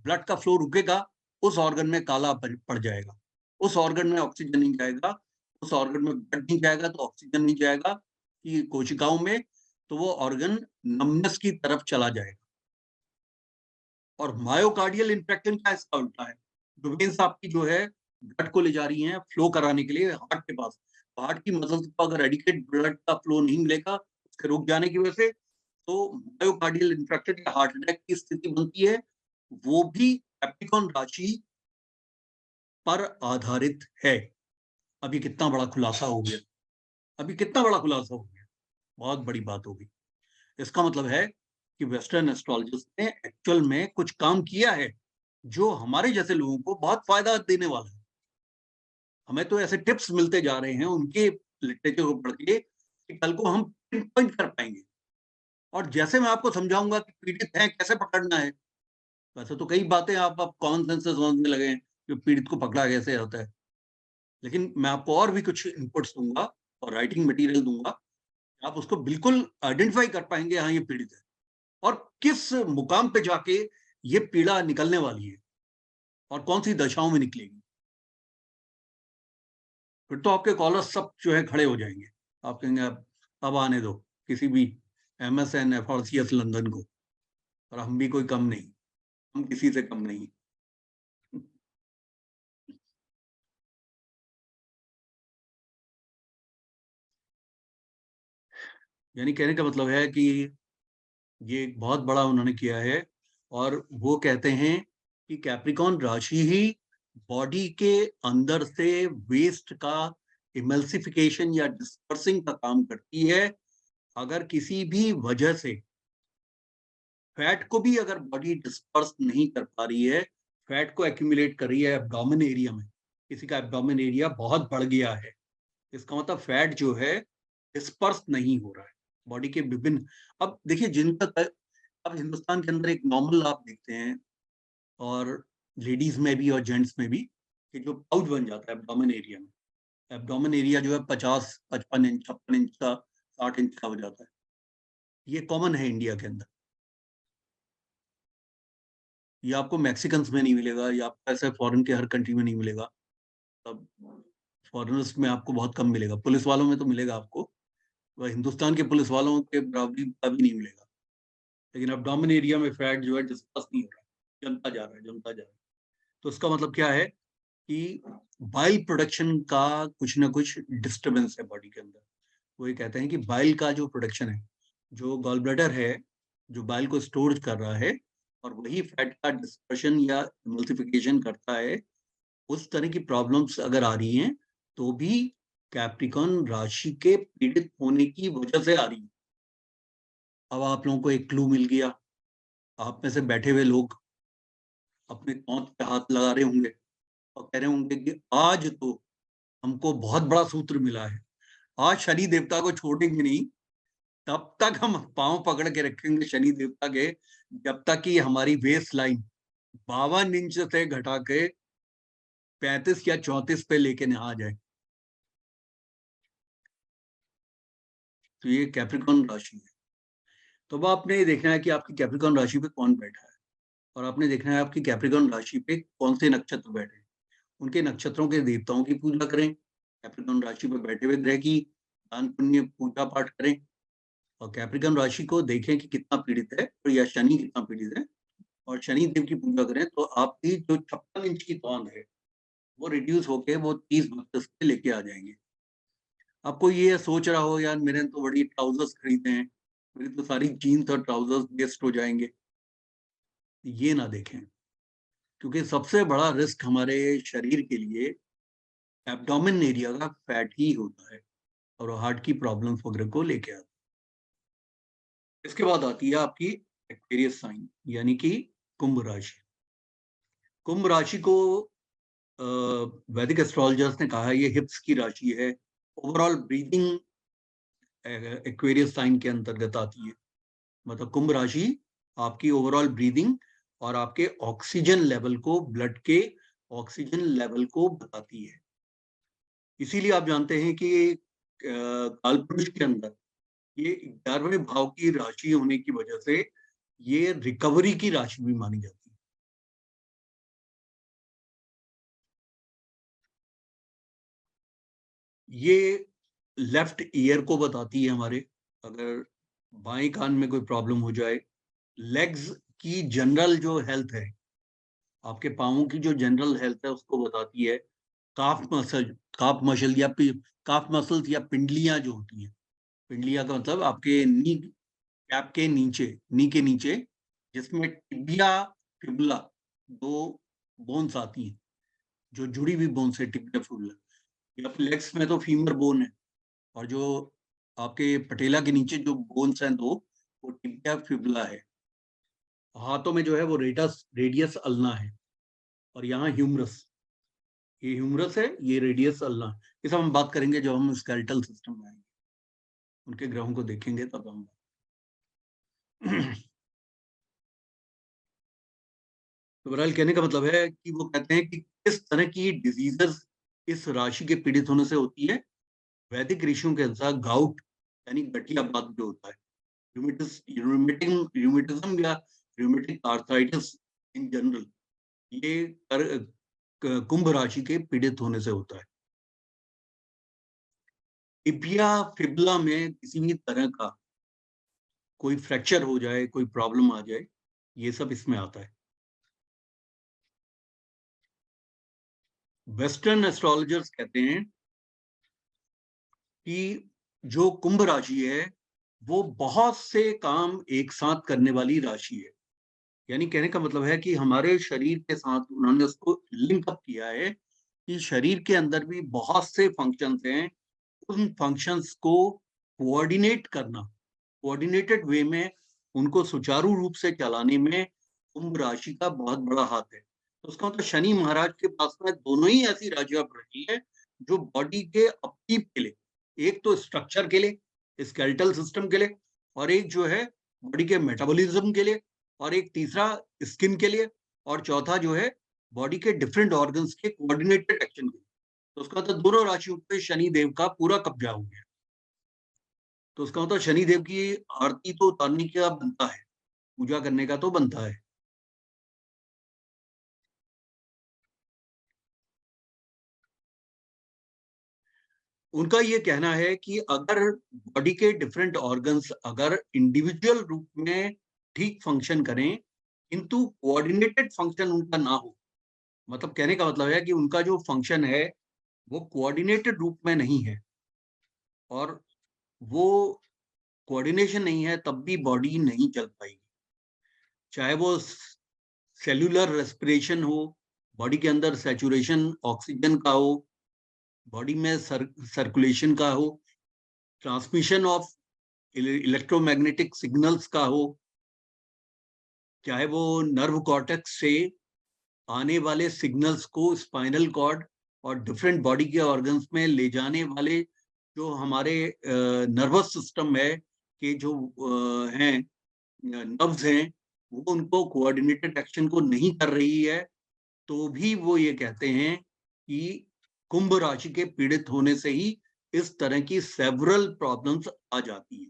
ब्लड का फ्लो रुकेगा उस ऑर्गन में काला पड़ जाएगा, उस ऑर्गन में ऑक्सीजन नहीं जाएगा, उस ऑर्गन में ब्लड नहीं जाएगा तो ऑक्सीजन नहीं जाएगा कि कोशिकाओं में, तो वो ऑर्गन नमनेस की तरफ चला जाएगा। और मायोकार्डियल इंफ्रेक्शन क्या इसका उल्टा है, जो वेन्स आपकी जो है ब्लड को ले जा रही हैं फ्लो कराने के लिए हार्ट के पास, हार्ट की मसल्स को अगर एडिक्वेट ब्लड का फ्लो नहीं मिलेगा उसके रुक जाने की वजह से, तो मायोकार्डियल इंफ्रेक्शन या हार्ट अटैक की स्थिति बनती है। वो भी कैप्रिकॉर्न राशि पर आधारित है। अभी कितना बड़ा खुलासा हो गया, अभी कितना बड़ा खुलासा हो गया, बहुत बड़ी बात हो गई। इसका मतलब है कि वेस्टर्न एस्ट्रोलॉजिस्ट ने एक्चुअल में कुछ काम किया है जो हमारे जैसे लोगों को बहुत फायदा देने वाला है। हमें तो ऐसे टिप्स मिलते जा रहे हैं उनके लिटरेचर को पढ़ के कि कल को हम पिन पॉइंट कर पाएंगे। और जैसे मैं आपको समझाऊंगा कि पीड़ित हैं कैसे पकड़ना है, वैसे तो कई बातें आप कॉमन सेंस से समझने लगे हैं कि पीड़ित को पकड़ा कैसे होता है, लेकिन मैं आपको और भी कुछ इनपुट्स दूंगा और राइटिंग मटेरियल दूंगा, आप उसको बिल्कुल आइडेंटिफाई कर पाएंगे, हाँ ये पीड़ित है और किस मुकाम पे जाके ये पीड़ा निकलने वाली है और कौन सी दशाओं में निकलेगी। फिर तो आपके कॉलर्स सब जो है खड़े हो जाएंगे, आप कहेंगे अब आने दो किसी भी MSN FRCS लंदन को, और हम भी कोई कम नहीं, हम किसी से कम नहीं। यानी कहने का मतलब है कि ये एक बहुत बड़ा उन्होंने किया है और वो कहते हैं कि कैप्रिकॉर्न राशि ही बॉडी के अंदर से वेस्ट का इमल्सिफिकेशन या डिस्पर्सिंग का काम करती है। अगर किसी भी वजह से फैट को भी अगर बॉडी डिस्पर्स नहीं कर पा रही है, फैट को एक्यूमुलेट कर रही है एब्डोमेन एरिया में, किसी का एब्डोमेन एरिया बहुत बढ़ गया है, इसका मतलब फैट जो है डिस्पर्स नहीं हो रहा है बॉडी के विभिन्न। अब देखिए जिनका अब हिंदुस्तान के अंदर एक नॉर्मल आप देखते हैं और लेडीज में भी और जेंट्स में भी कि जो पाउच बन जाता है एब्डोमेन एरिया में, एब्डोमेन एरिया जो है 50-55 इंच 56 इंच का 60 इंच का हो जाता है, ये कॉमन है इंडिया के अंदर। ये आपको मैक्सिकन्स में नहीं मिलेगा, या आपको ऐसे फॉरेन के हर कंट्री में नहीं मिलेगा, तब फॉरेनर्स में आपको बहुत कम मिलेगा, पुलिस वालों में तो मिलेगा आपको, वह हिंदुस्तान के पुलिस वालों के बराबरी का भी नहीं मिलेगा। लेकिन एब्डोमेन एरिया में फैट जो है डिस्पर्स नहीं हो रहा है, जमता जा रहा है जमता जा रहा है। तो इसका मतलब क्या है कि बाइल प्रोडक्शन का कुछ ना कुछ डिस्टर्बेंस है बॉडी के अंदर। वो ये कहते हैं कि बाइल का जो प्रोडक्शन है, जो गॉल ब्लैडर है जो बाइल को स्टोर कर रहा है और वही फैट का डिस्पर्शन या मल्टीप्लिकेशन करता है, उस तरह की प्रॉब्लम्स अगर आ रही हैं तो भी कैप्रिकॉर्न राशि के पीड़ित होने की वजह से आ रही है। अब आप लोगों को एक क्लू मिल गया, आप में से बैठे हुए लोग अपने कौंध पे हाथ लगा रहे होंगे और कह रहे होंगे कि आज तो हमको बहुत बड़ा सूत्र मिला है, आज शनि देवता को छोड़ेंगे नहीं, तब तक हम पांव पकड़ के रखेंगे शनि देवता के, जब तक कि हमारी वेस्ट लाइन 52 इंच से घटा के 35 या 34 पे लेके ना आ जाए। तो ये कैप्रिकॉर्न राशि है। तो अब आपने देखना है कि आपकी कैप्रिकॉर्न राशि पे कौन बैठा है, और आपने देखना है आपकी कैप्रिकॉर्न राशि पे कौन से नक्षत्र बैठे हैं, उनके नक्षत्रों के देवताओं की पूजा करें, कैप्रिकॉर्न राशि पर बैठे हुए ग्रह की दान पुण्य पूजा पाठ करें, और कैप्रिकॉर्न राशि को देखें कि कितना पीड़ित है और या शनि कितना पीड़ित है, और शनि देव की पूजा करें तो आपकी जो 56 इंच की तौंद है वो रिड्यूस होके वो 30-32 पे लेके आ जाएंगे। आपको ये सोच रहा हो यार मेरे तो बड़ी ट्राउजर्स खरीदे हैं, मेरी तो सारी जीन्स और ट्राउजर्स वेस्ट हो जाएंगे, ये ना देखें, क्योंकि सबसे बड़ा रिस्क हमारे शरीर के लिए एब्डोमेन एरिया का फैट ही होता है और हार्ट की प्रॉब्लम्स वगैरह को लेके आता है। इसके बाद आती है आपकी एक्वेरियस साइन यानी कि कुंभ राशि। कुंभ राशि को वैदिक एस्ट्रोलॉजर्स ने कहा है ये हिप्स की राशि है, ओवरऑल ब्रीदिंग एक्वेरियस साइन के अंतर्गत आती है। मतलब कुंभ राशि आपकी ओवरऑल ब्रीदिंग और आपके ऑक्सीजन लेवल को, ब्लड के ऑक्सीजन लेवल को बताती है। इसीलिए आप जानते हैं कि कालपुरुष के अंदर ये 11वें भाव की राशि होने की वजह से ये रिकवरी की राशि भी मानी जाती है। ये लेफ्ट ईयर को बताती है हमारे, अगर बाएं कान में कोई प्रॉब्लम हो जाए। लेग्स की जनरल जो हेल्थ है, आपके पाँवों की जो जनरल हेल्थ है उसको बताती है। काफ मसल या काफ मसल्स या पिंडलियां जो होती हैं, पिंडलियां का मतलब आपके नी कैप के नीचे, नी के नीचे, जिसमें टिबिया फिबुला दो बोन्स आती हैं, जो जुड़ी हुई बोन्स है टिबिया फिबुला। या लेग्स में तो फीमर बोन है, और जो आपके पटेला के नीचे जो बोन्स हैं दो, वो टिबिया फिबुला है। हाथों में जो है वो रेडियस अल्ना है, और यहाँ ह्यूमरस, ये ह्यूमरस है, ये रेडियस अल्ना। ये सब हम बात करेंगे जब हम स्केलेटल सिस्टम में आएंगे, उनके ग्रहों को देखेंगे तब हम तो बहरहाल कहने का मतलब है कि वो कहते हैं कि किस तरह की डिजीजेस इस राशि के पीड़ित होने से होती है। वैदिक ऋषियों के अनुसार गाउट यानी गठियावात जो होता है, र्यूमेटिज्म या र्यूमेटिक आर्थराइटिस इन जनरल, ये कुंभ राशि के पीड़ित होने से होता है। टिबिया फिबुला में किसी भी तरह का कोई फ्रैक्चर हो जाए, कोई प्रॉब्लम आ जाए, ये सब इसमें आता है। वेस्टर्न एस्ट्रोलॉजर्स कहते हैं कि जो कुंभ राशि है वो बहुत से काम एक साथ करने वाली राशि है। यानी कहने का मतलब है कि हमारे शरीर के साथ उन्होंने उसको लिंक अप किया है कि शरीर के अंदर भी बहुत से फंक्शंस हैं, उन फंक्शंस को कोऑर्डिनेट करना, कोऑर्डिनेटेड वे में उनको सुचारू रूप से चलाने में कुंभ राशि का बहुत बड़ा हाथ है। तो उसका मतलब शनि महाराज के पास में दोनों ही ऐसी राशियां पड़ रही है जो बॉडी के अपकीप के लिए, एक तो स्ट्रक्चर के लिए, स्केलेटल सिस्टम के लिए, और एक जो है बॉडी के मेटाबॉलिज्म के लिए, और एक तीसरा स्किन के लिए, और चौथा जो है बॉडी के डिफरेंट ऑर्गन्स के कोऑर्डिनेटेड एक्शन के लिए। तो उसका मतलब दोनों राशियों पे शनि देव का पूरा कब्जा हो गया। तो उसका मतलब शनि देव की आरती तो उतारने का बनता है, पूजा करने का तो बनता है। उनका ये कहना है कि अगर बॉडी के डिफरेंट ऑर्गन्स अगर इंडिविजुअल रूप में ठीक फंक्शन करें, किंतु कोऑर्डिनेटेड फंक्शन उनका ना हो, मतलब कहने का मतलब है कि उनका जो फंक्शन है वो कोऑर्डिनेटेड रूप में नहीं है, और वो कोऑर्डिनेशन नहीं है, तब भी बॉडी नहीं चल पाएगी। चाहे वो सेल्यूलर रेस्पिरेशन हो, बॉडी के अंदर सैचुरेशन ऑक्सीजन का हो, बॉडी में सर्कुलेशन का हो, ट्रांसमिशन ऑफ इलेक्ट्रोमैग्नेटिक सिग्नल्स का हो, चाहे वो नर्व कॉर्टेक्स से आने वाले सिग्नल्स को स्पाइनल कॉर्ड और डिफरेंट बॉडी के ऑर्गन्स में ले जाने वाले जो हमारे नर्वस सिस्टम है के जो हैं नर्व्स हैं, वो उनको कोऑर्डिनेटेड एक्शन को नहीं कर रही है, तो भी वो ये कहते हैं कि कुंभ राशि के पीड़ित होने से ही इस तरह की सेवरल प्रॉब्लम्स आ जाती है।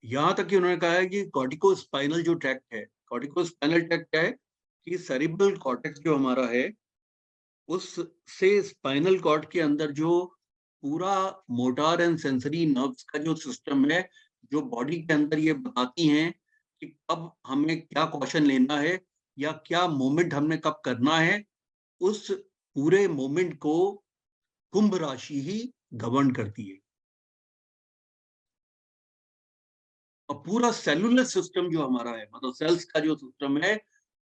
यहां तक कि उन्होंने कहा है कि कॉर्टिको स्पाइनल जो ट्रैक्ट है, कॉर्टिको स्पाइनल ट्रैक्ट क्या है कि सेरिब्रल कॉर्टेक्स जो हमारा है, उससे स्पाइनल कॉर्ड के अंदर जो पूरा मोटार एंड सेंसरी नर्व्स का जो सिस्टम है, जो बॉडी के अंदर ये बताती हैं कि कब हमें क्या कॉशन लेना है या क्या मूवमेंट हमने कब करना है, उस पूरे मूवमेंट को कुंभ राशि ही गवर्न करती है। और पूरा सेलुलर सिस्टम जो हमारा है, मतलब सेल्स का जो सिस्टम है,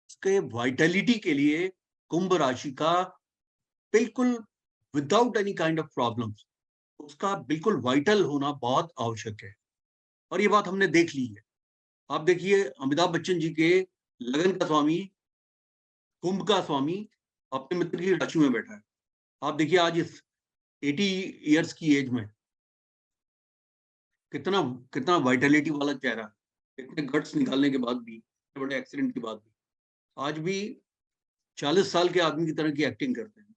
उसके वाइटलिटी के लिए कुंभ राशि का बिल्कुल without any kind of problems, उसका बिल्कुल वाइटल होना बहुत आवश्यक है। और ये बात हमने देख ली है। आप देखिए अमिताभ बच्चन जी के लगन का स्वामी, कुंभ का स्वामी अपने मित्र की राशि में बैठा है। आप देखिए आज इस 80 इयर्स की एज में कितना कितना वाइटलिटी वाला चेहरा, इतने गट्स निकालने के बाद भी, इतने बड़े एक्सीडेंट के बाद भी आज भी 40 साल के आदमी की तरह की एक्टिंग करते हैं।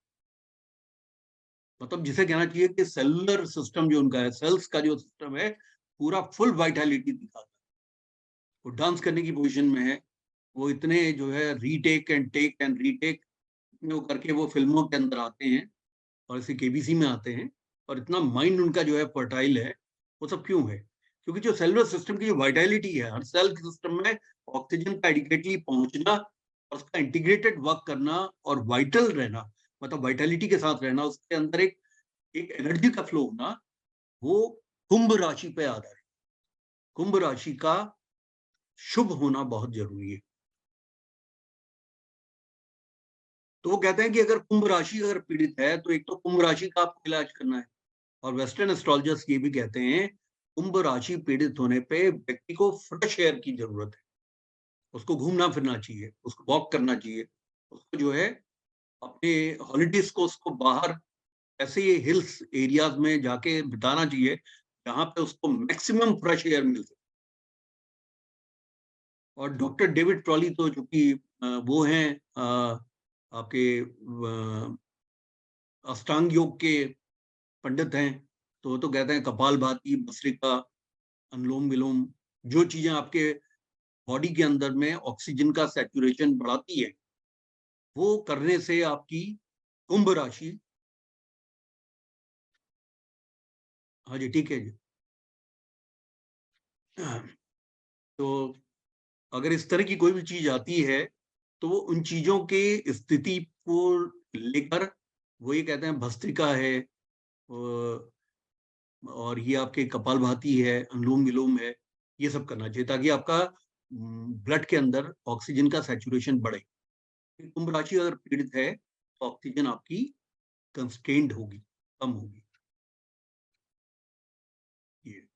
मतलब जिसे कहना चाहिए कि सेलुलर सिस्टम जो उनका है, सेल्स का जो सिस्टम है, पूरा फुल वाइटलिटी दिखाता है। वो डांस करने की पोजीशन में है, वो इतने जो है रीटेक एंड रीटेक वो करके वो फिल्मों के अंदर आते हैं और इसे केबीसी में आते हैं, और इतना माइंड उनका जो है फर्टाइल है। वो सब क्यों है? क्योंकि जो सेलुलर सिस्टम की जो वाइटलिटी है, हर सेल के सिस्टम में ऑक्सीजन का एडिक्वेटली पहुंचना और उसका इंटीग्रेटेड वर्क करना और वाइटल रहना, मतलब वाइटलिटी के साथ रहना, उसके अंदर एक एनर्जी का फ्लो होना, वो कुंभ राशि पे आधार है। कुंभ राशि का शुभ होना बहुत जरूरी है। तो वो कहते हैं कि अगर कुंभ राशि अगर पीड़ित है तो एक तो कुंभ राशि का आपको इलाज करना है, और वेस्टर्न एस्ट्रोलॉजर्स ये भी कहते हैं कुंभ राशि पीड़ित होने पे व्यक्ति को फ्रेश एयर की जरूरत है, उसको घूमना फिरना चाहिए, उसको वॉक करना चाहिए, उसको जो है अपने हॉलीडेज को उसको बाहर ऐसे ही हिल्स एरियाज में जाके बिताना चाहिए जहां पे उसको मैक्सिमम फ्रेश एयर मिल सके। और डॉक्टर डेविड ट्रॉली तो जो कि वो हैं आपके अष्टांग योग के पंडित हैं, तो वो तो कहते हैं कपालभाति, भस्त्रिका, अनुलोम विलोम, जो चीजें आपके बॉडी के अंदर में ऑक्सीजन का सैचुरेशन बढ़ाती है, वो करने से आपकी कुंभ राशि। हाँ जी, ठीक है जी। तो अगर इस तरह की कोई भी चीज आती है तो वो उन चीजों के स्थिति को लेकर, वो ये कहते हैं भस्त्रिका है और ये आपके कपालभाति है, अनुलोम विलोम है, ये सब करना चाहिए ताकि आपका ब्लड के अंदर ऑक्सीजन का सैचुरेशन बढ़े। कुंभ राशि अगर पीड़ित है तो ऑक्सीजन आपकी कंस्ट्रेंड होगी, कम होगी। ये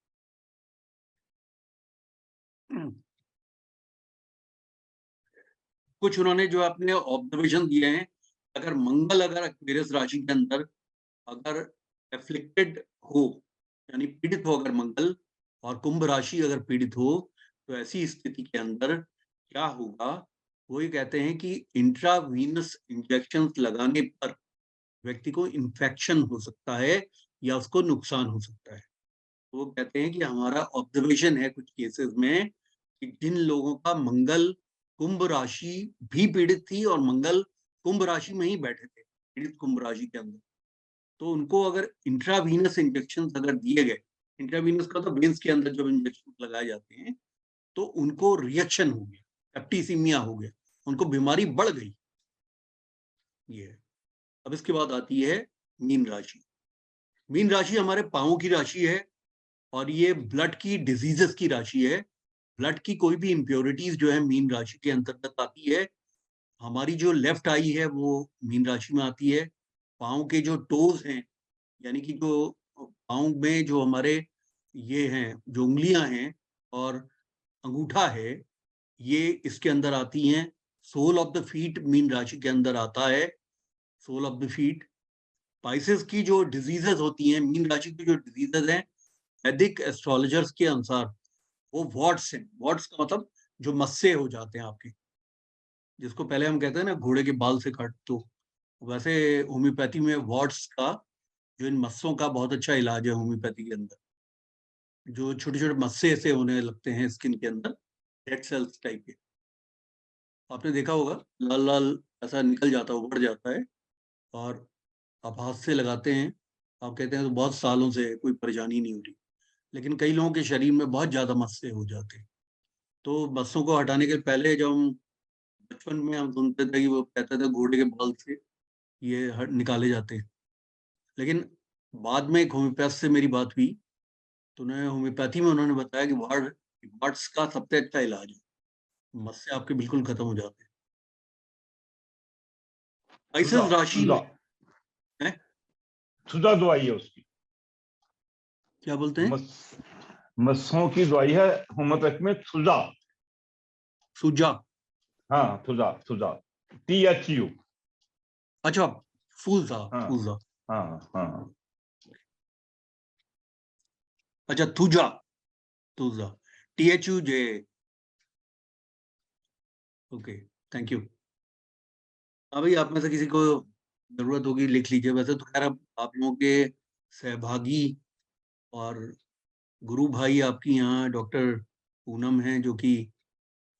कुछ उन्होंने जो अपने ऑब्जर्वेशन दिए हैं, अगर मंगल अगर एक्वेरियस राशि के अंदर अगर एफ्लिक्टेड हो, यानी पीड़ित हो अगर मंगल, और कुंभ राशि अगर पीड़ित हो, तो ऐसी स्थिति के अंदर क्या होगा? वो ये कहते हैं कि इंट्रावीनस इंजेक्शंस लगाने पर व्यक्ति को इन्फेक्शन हो सकता है या उसको नुकसान हो सकता है। तो वो कहते हैं कि हमारा ऑब्जर्वेशन है कुछ केसेस में कि जिन लोगों का मंगल कुंभ राशि भी पीड़ित थी और मंगल कुंभ राशि में ही बैठे थे, पीड़ित कुंभ राशि के अंदर, तो उनको अगर इंट्रावीनस इंजेक्शन अगर दिए गए, इंट्रावीनस का तो वेन्स के अंदर जब इंजेक्शन लगाए जाते हैं, तो उनको रिएक्शन हो गया, सेप्टिसीमिया हो गया, उनको बीमारी बढ़ गई। ये अब इसके बाद आती है मीन राशि। मीन राशि हमारे पांवों की राशि है और ये ब्लड की डिजीजेस की राशि है। ब्लड की कोई भी इम्प्योरिटीज जो है मीन राशि के अंतर्गत आती है। हमारी जो लेफ्ट आई है वो मीन राशि में आती है। पाँव के जो टोज हैं, यानी कि जो पाँव में जो हमारे ये हैं, जो उंगलियां हैं और अंगूठा है, ये इसके अंदर आती हैं। Sole of the feet mean राशि के अंदर आता है, sole of the feet. Spices की जो डिजीजेस होती हैं, मीन राशि की जो डिजीजेस हैं, वैदिक एस्ट्रोलॉजर्स के अनुसार वो वॉट्स हैं। वॉट्स का मतलब जो मस्से हो जाते हैं आपके, जिसको पहले हम कहते हैं ना घोड़े के बाल से काट, तो वैसे होम्योपैथी में वॉट्स का, जो इन मस्सों का बहुत अच्छा इलाज है होम्योपैथी के अंदर। जो छोटे छोटे मस्से ऐसे होने लगते हैं स्किन के अंदर, डेड सेल्स टाइप के, आपने देखा होगा, लाल लाल ऐसा निकल जाता है, उभर जाता है, और आप हाथ से लगाते हैं, आप कहते हैं तो बहुत सालों से कोई परेशानी नहीं हो रही। लेकिन कई लोगों के शरीर में बहुत ज्यादा मस्से हो जाते हैं। तो मस्सों को हटाने के पहले, जब हम बचपन में हम सुनते थे कि वो कहते थे घोड़े के बाल से ये निकाले जाते हैं, लेकिन बाद में एक होम्योपैथ से मेरी बात हुई, तो उन्होंने होम्योपैथी में उन्होंने बताया कि वार्ड्स का सबसे अच्छा इलाज है, मस्से आपके बिल्कुल खत्म हो जाते हैं। आइसिस राशि में है, सुधा दवाई है उसकी, क्या बोलते हैं? मस्सों की दवाई है होम्योपैथ में, सुजा। सुजा। हाँ, सुजा, सुजा, THU। अच्छा, फूलजा। हाँ फूलजा। हाँ हाँ। अच्छा, थुजा, तुजा, THUJ। Okay, thank you. अभी आप में से किसी को जरूरत होगी लिख लीजिए। वैसे तो खैर अब आप लोगों के सहभागी और गुरु भाई आपकी यहाँ डॉक्टर पूनम हैं, जो कि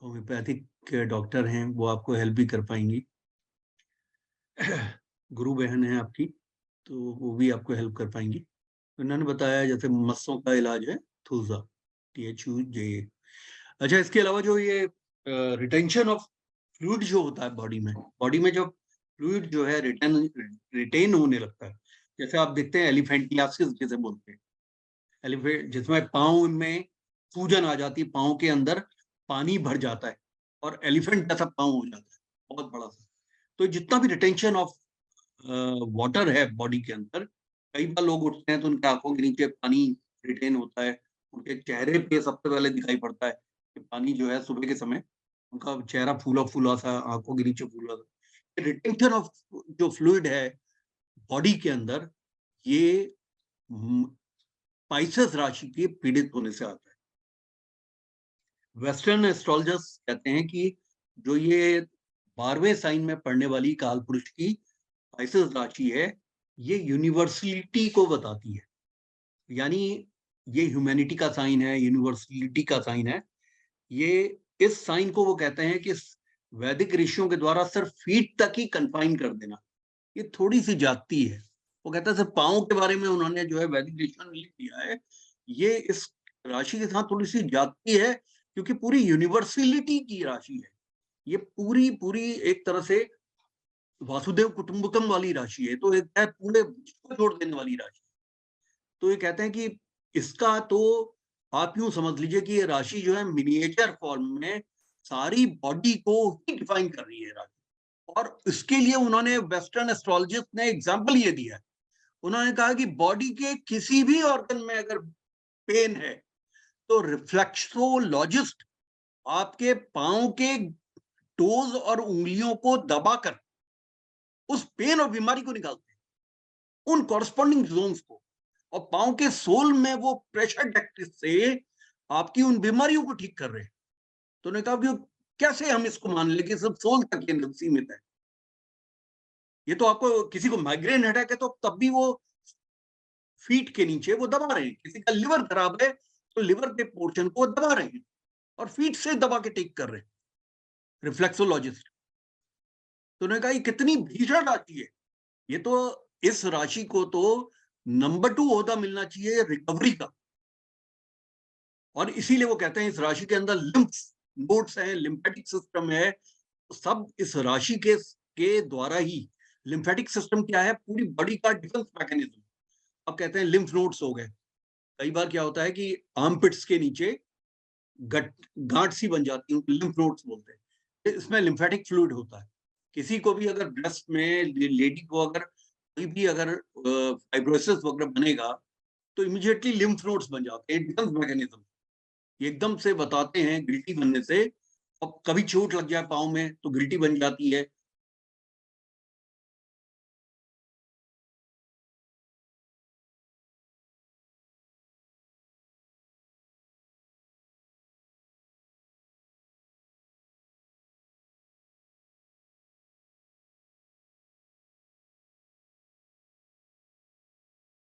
होम्योपैथिक डॉक्टर हैं, वो आपको हेल्प भी कर पाएंगी। गुरु बहन है आपकी, तो वो भी आपको हेल्प कर पाएंगी। उन्होंने बताया जैसे मस्सों का इलाज है थूजा, THUJ। अच्छा, इसके अलावा जो ये रिटेंशन ऑफ फ्लूइड जो होता है बॉडी में जब फ्लूइड जो है रिटेन होने लगता है, जैसे आप देखते हैं एलिफेंटियासिस जिसे बोलते हैं, एलिफेंट जिसमें पाँव में सूजन आ जाती है, पाँव के अंदर पानी भर जाता है और एलिफेंट जैसा पाँव हो जाता है, बहुत बड़ा सा। तो जितना भी रिटेंशन ऑफ वाटर है बॉडी के अंदर, कई बार लोग उठते हैं तो उनके आंखों के नीचे पानी रिटेन होता है, उनके चेहरे पे सबसे पहले दिखाई पड़ता है कि पानी जो है सुबह के समय उनका चेहरा फूला फूला सा, आंखों के नीचे फूला सा। रिटेंशन ऑफ जो फ्लूइड है बॉडी के अंदर, ये पाइसेस राशि के पीड़ित होने से आता है। वेस्टर्न एस्ट्रोलॉजर्स कहते हैं कि जो ये 12वें साइन में पड़ने वाली काल पुरुष की पाइसेस राशि है, ये यूनिवर्सलिटी को बताती है, यानी ये ह्यूमैनिटी का साइन है, यूनिवर्सलिटी का साइन है। ये इस साइन को वो कहते हैं कि वैदिक ऋषियों के द्वारा सिर्फ फीट तक ही कन्फाइन कर देना, ये थोड़ी सी जाती है। वो कहता है सिर्फ पाँव के बारे में उन्होंने जो है वैदिक ऋषियों ने लिख दिया है, ये इस राशि के साथ थोड़ी सी जाती है, क्योंकि पूरी यूनिवर्सलिटी की राशि है ये, पूरी एक तरह से वासुदेव कुटुंबकम वाली राशि है, तो एक है पूरे विश्व को जोड़ देने वाली राशि। तो ये कहते हैं कि इसका तो आप यूं समझ लीजिए कि ये राशि जो है मिनिएचर फॉर्म में सारी बॉडी को ही डिफाइन कर रही है राशि। और इसके लिए उन्होंने वेस्टर्न एस्ट्रोलॉजिस्ट ने एग्जाम्पल ये दिया है, उन्होंने कहा कि बॉडी के किसी भी ऑर्गन में अगर पेन है तो रिफ्लेक्सोलॉजिस्ट आपके पांव के टोज और उंगलियों को दबाकर उस पेन और बीमारी को निकालते हैं, उन कॉरस्पॉन्डिंग जोन्स को, और पांव के सोल में वो प्रेशर टैक्टिस से आपकी उन बीमारियों को ठीक कर रहे हैं। तो उन्होंने कहा कि कैसे हम इसको मान ले कि सिर्फ सोल तक ये सीमित है। ये तो आपको किसी को माइग्रेन हेडेक है तो तब भी वो फीट के नीचे वो दबा रहे हैं, किसी का लिवर खराब है तो लिवर के पोर्शन को दबा रहे हैं और फीट से दबा के टेक कर रहे हैं रिफ्लेक्सोलॉजिस्ट। तो उन्होंने कहा ये कितनी भीषण राशि है, ये तो इस राशि को तो नंबर 2 ओहदा मिलना चाहिए रिकवरी का। और इसीलिए वो कहते हैं इस राशि के अंदर लिम्फ नोड्स हैं, लिम्फेटिक सिस्टम है, तो सब इस राशि के द्वारा ही। लिम्फेटिक सिस्टम क्या है, पूरी बॉडी का डिफेंस मैकेनिज्म। अब कहते हैं लिम्फ नोड्स हो गए, कई बार क्या होता है कि आर्मपिट्स के नीचे गांठ सी बन जाती है, लिम्फ नोड्स बोलते हैं, इसमें लिम्फेटिक फ्लूइड होता है। किसी को भी अगर ब्रेस्ट में, लेडी को अगर कोई भी अगर फाइब्रोसिस वगैरह बनेगा तो इमीडिएटली लिम्फ नोड्स बन जाते हैं, डिफेंस मैकेनिज्म। ये एकदम से बताते हैं गिल्टी बनने से, और कभी चोट लग जाए पाँव में तो गिल्टी बन जाती है,